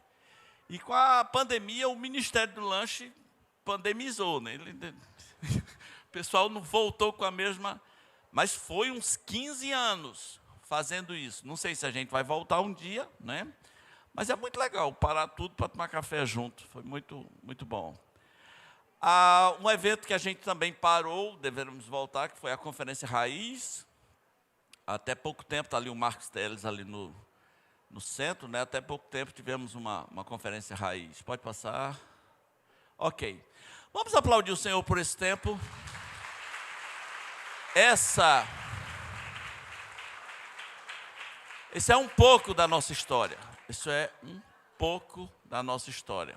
E com a pandemia, o Ministério do Lanche pandemizou, né? O pessoal não voltou com a mesma... Mas foi uns 15 anos fazendo isso. Não sei se a gente vai voltar um dia, né? Mas é muito legal parar tudo para tomar café junto. Foi muito, muito bom. Um evento que a gente também parou, devemos voltar, que foi a Conferência Raiz. Até pouco tempo, está ali o Marcos Teles ali no centro, né? Até pouco tempo tivemos uma Conferência Raiz. Pode passar. Ok. Vamos aplaudir o Senhor por esse tempo. Esse é um pouco da nossa história. Isso é um pouco da nossa história.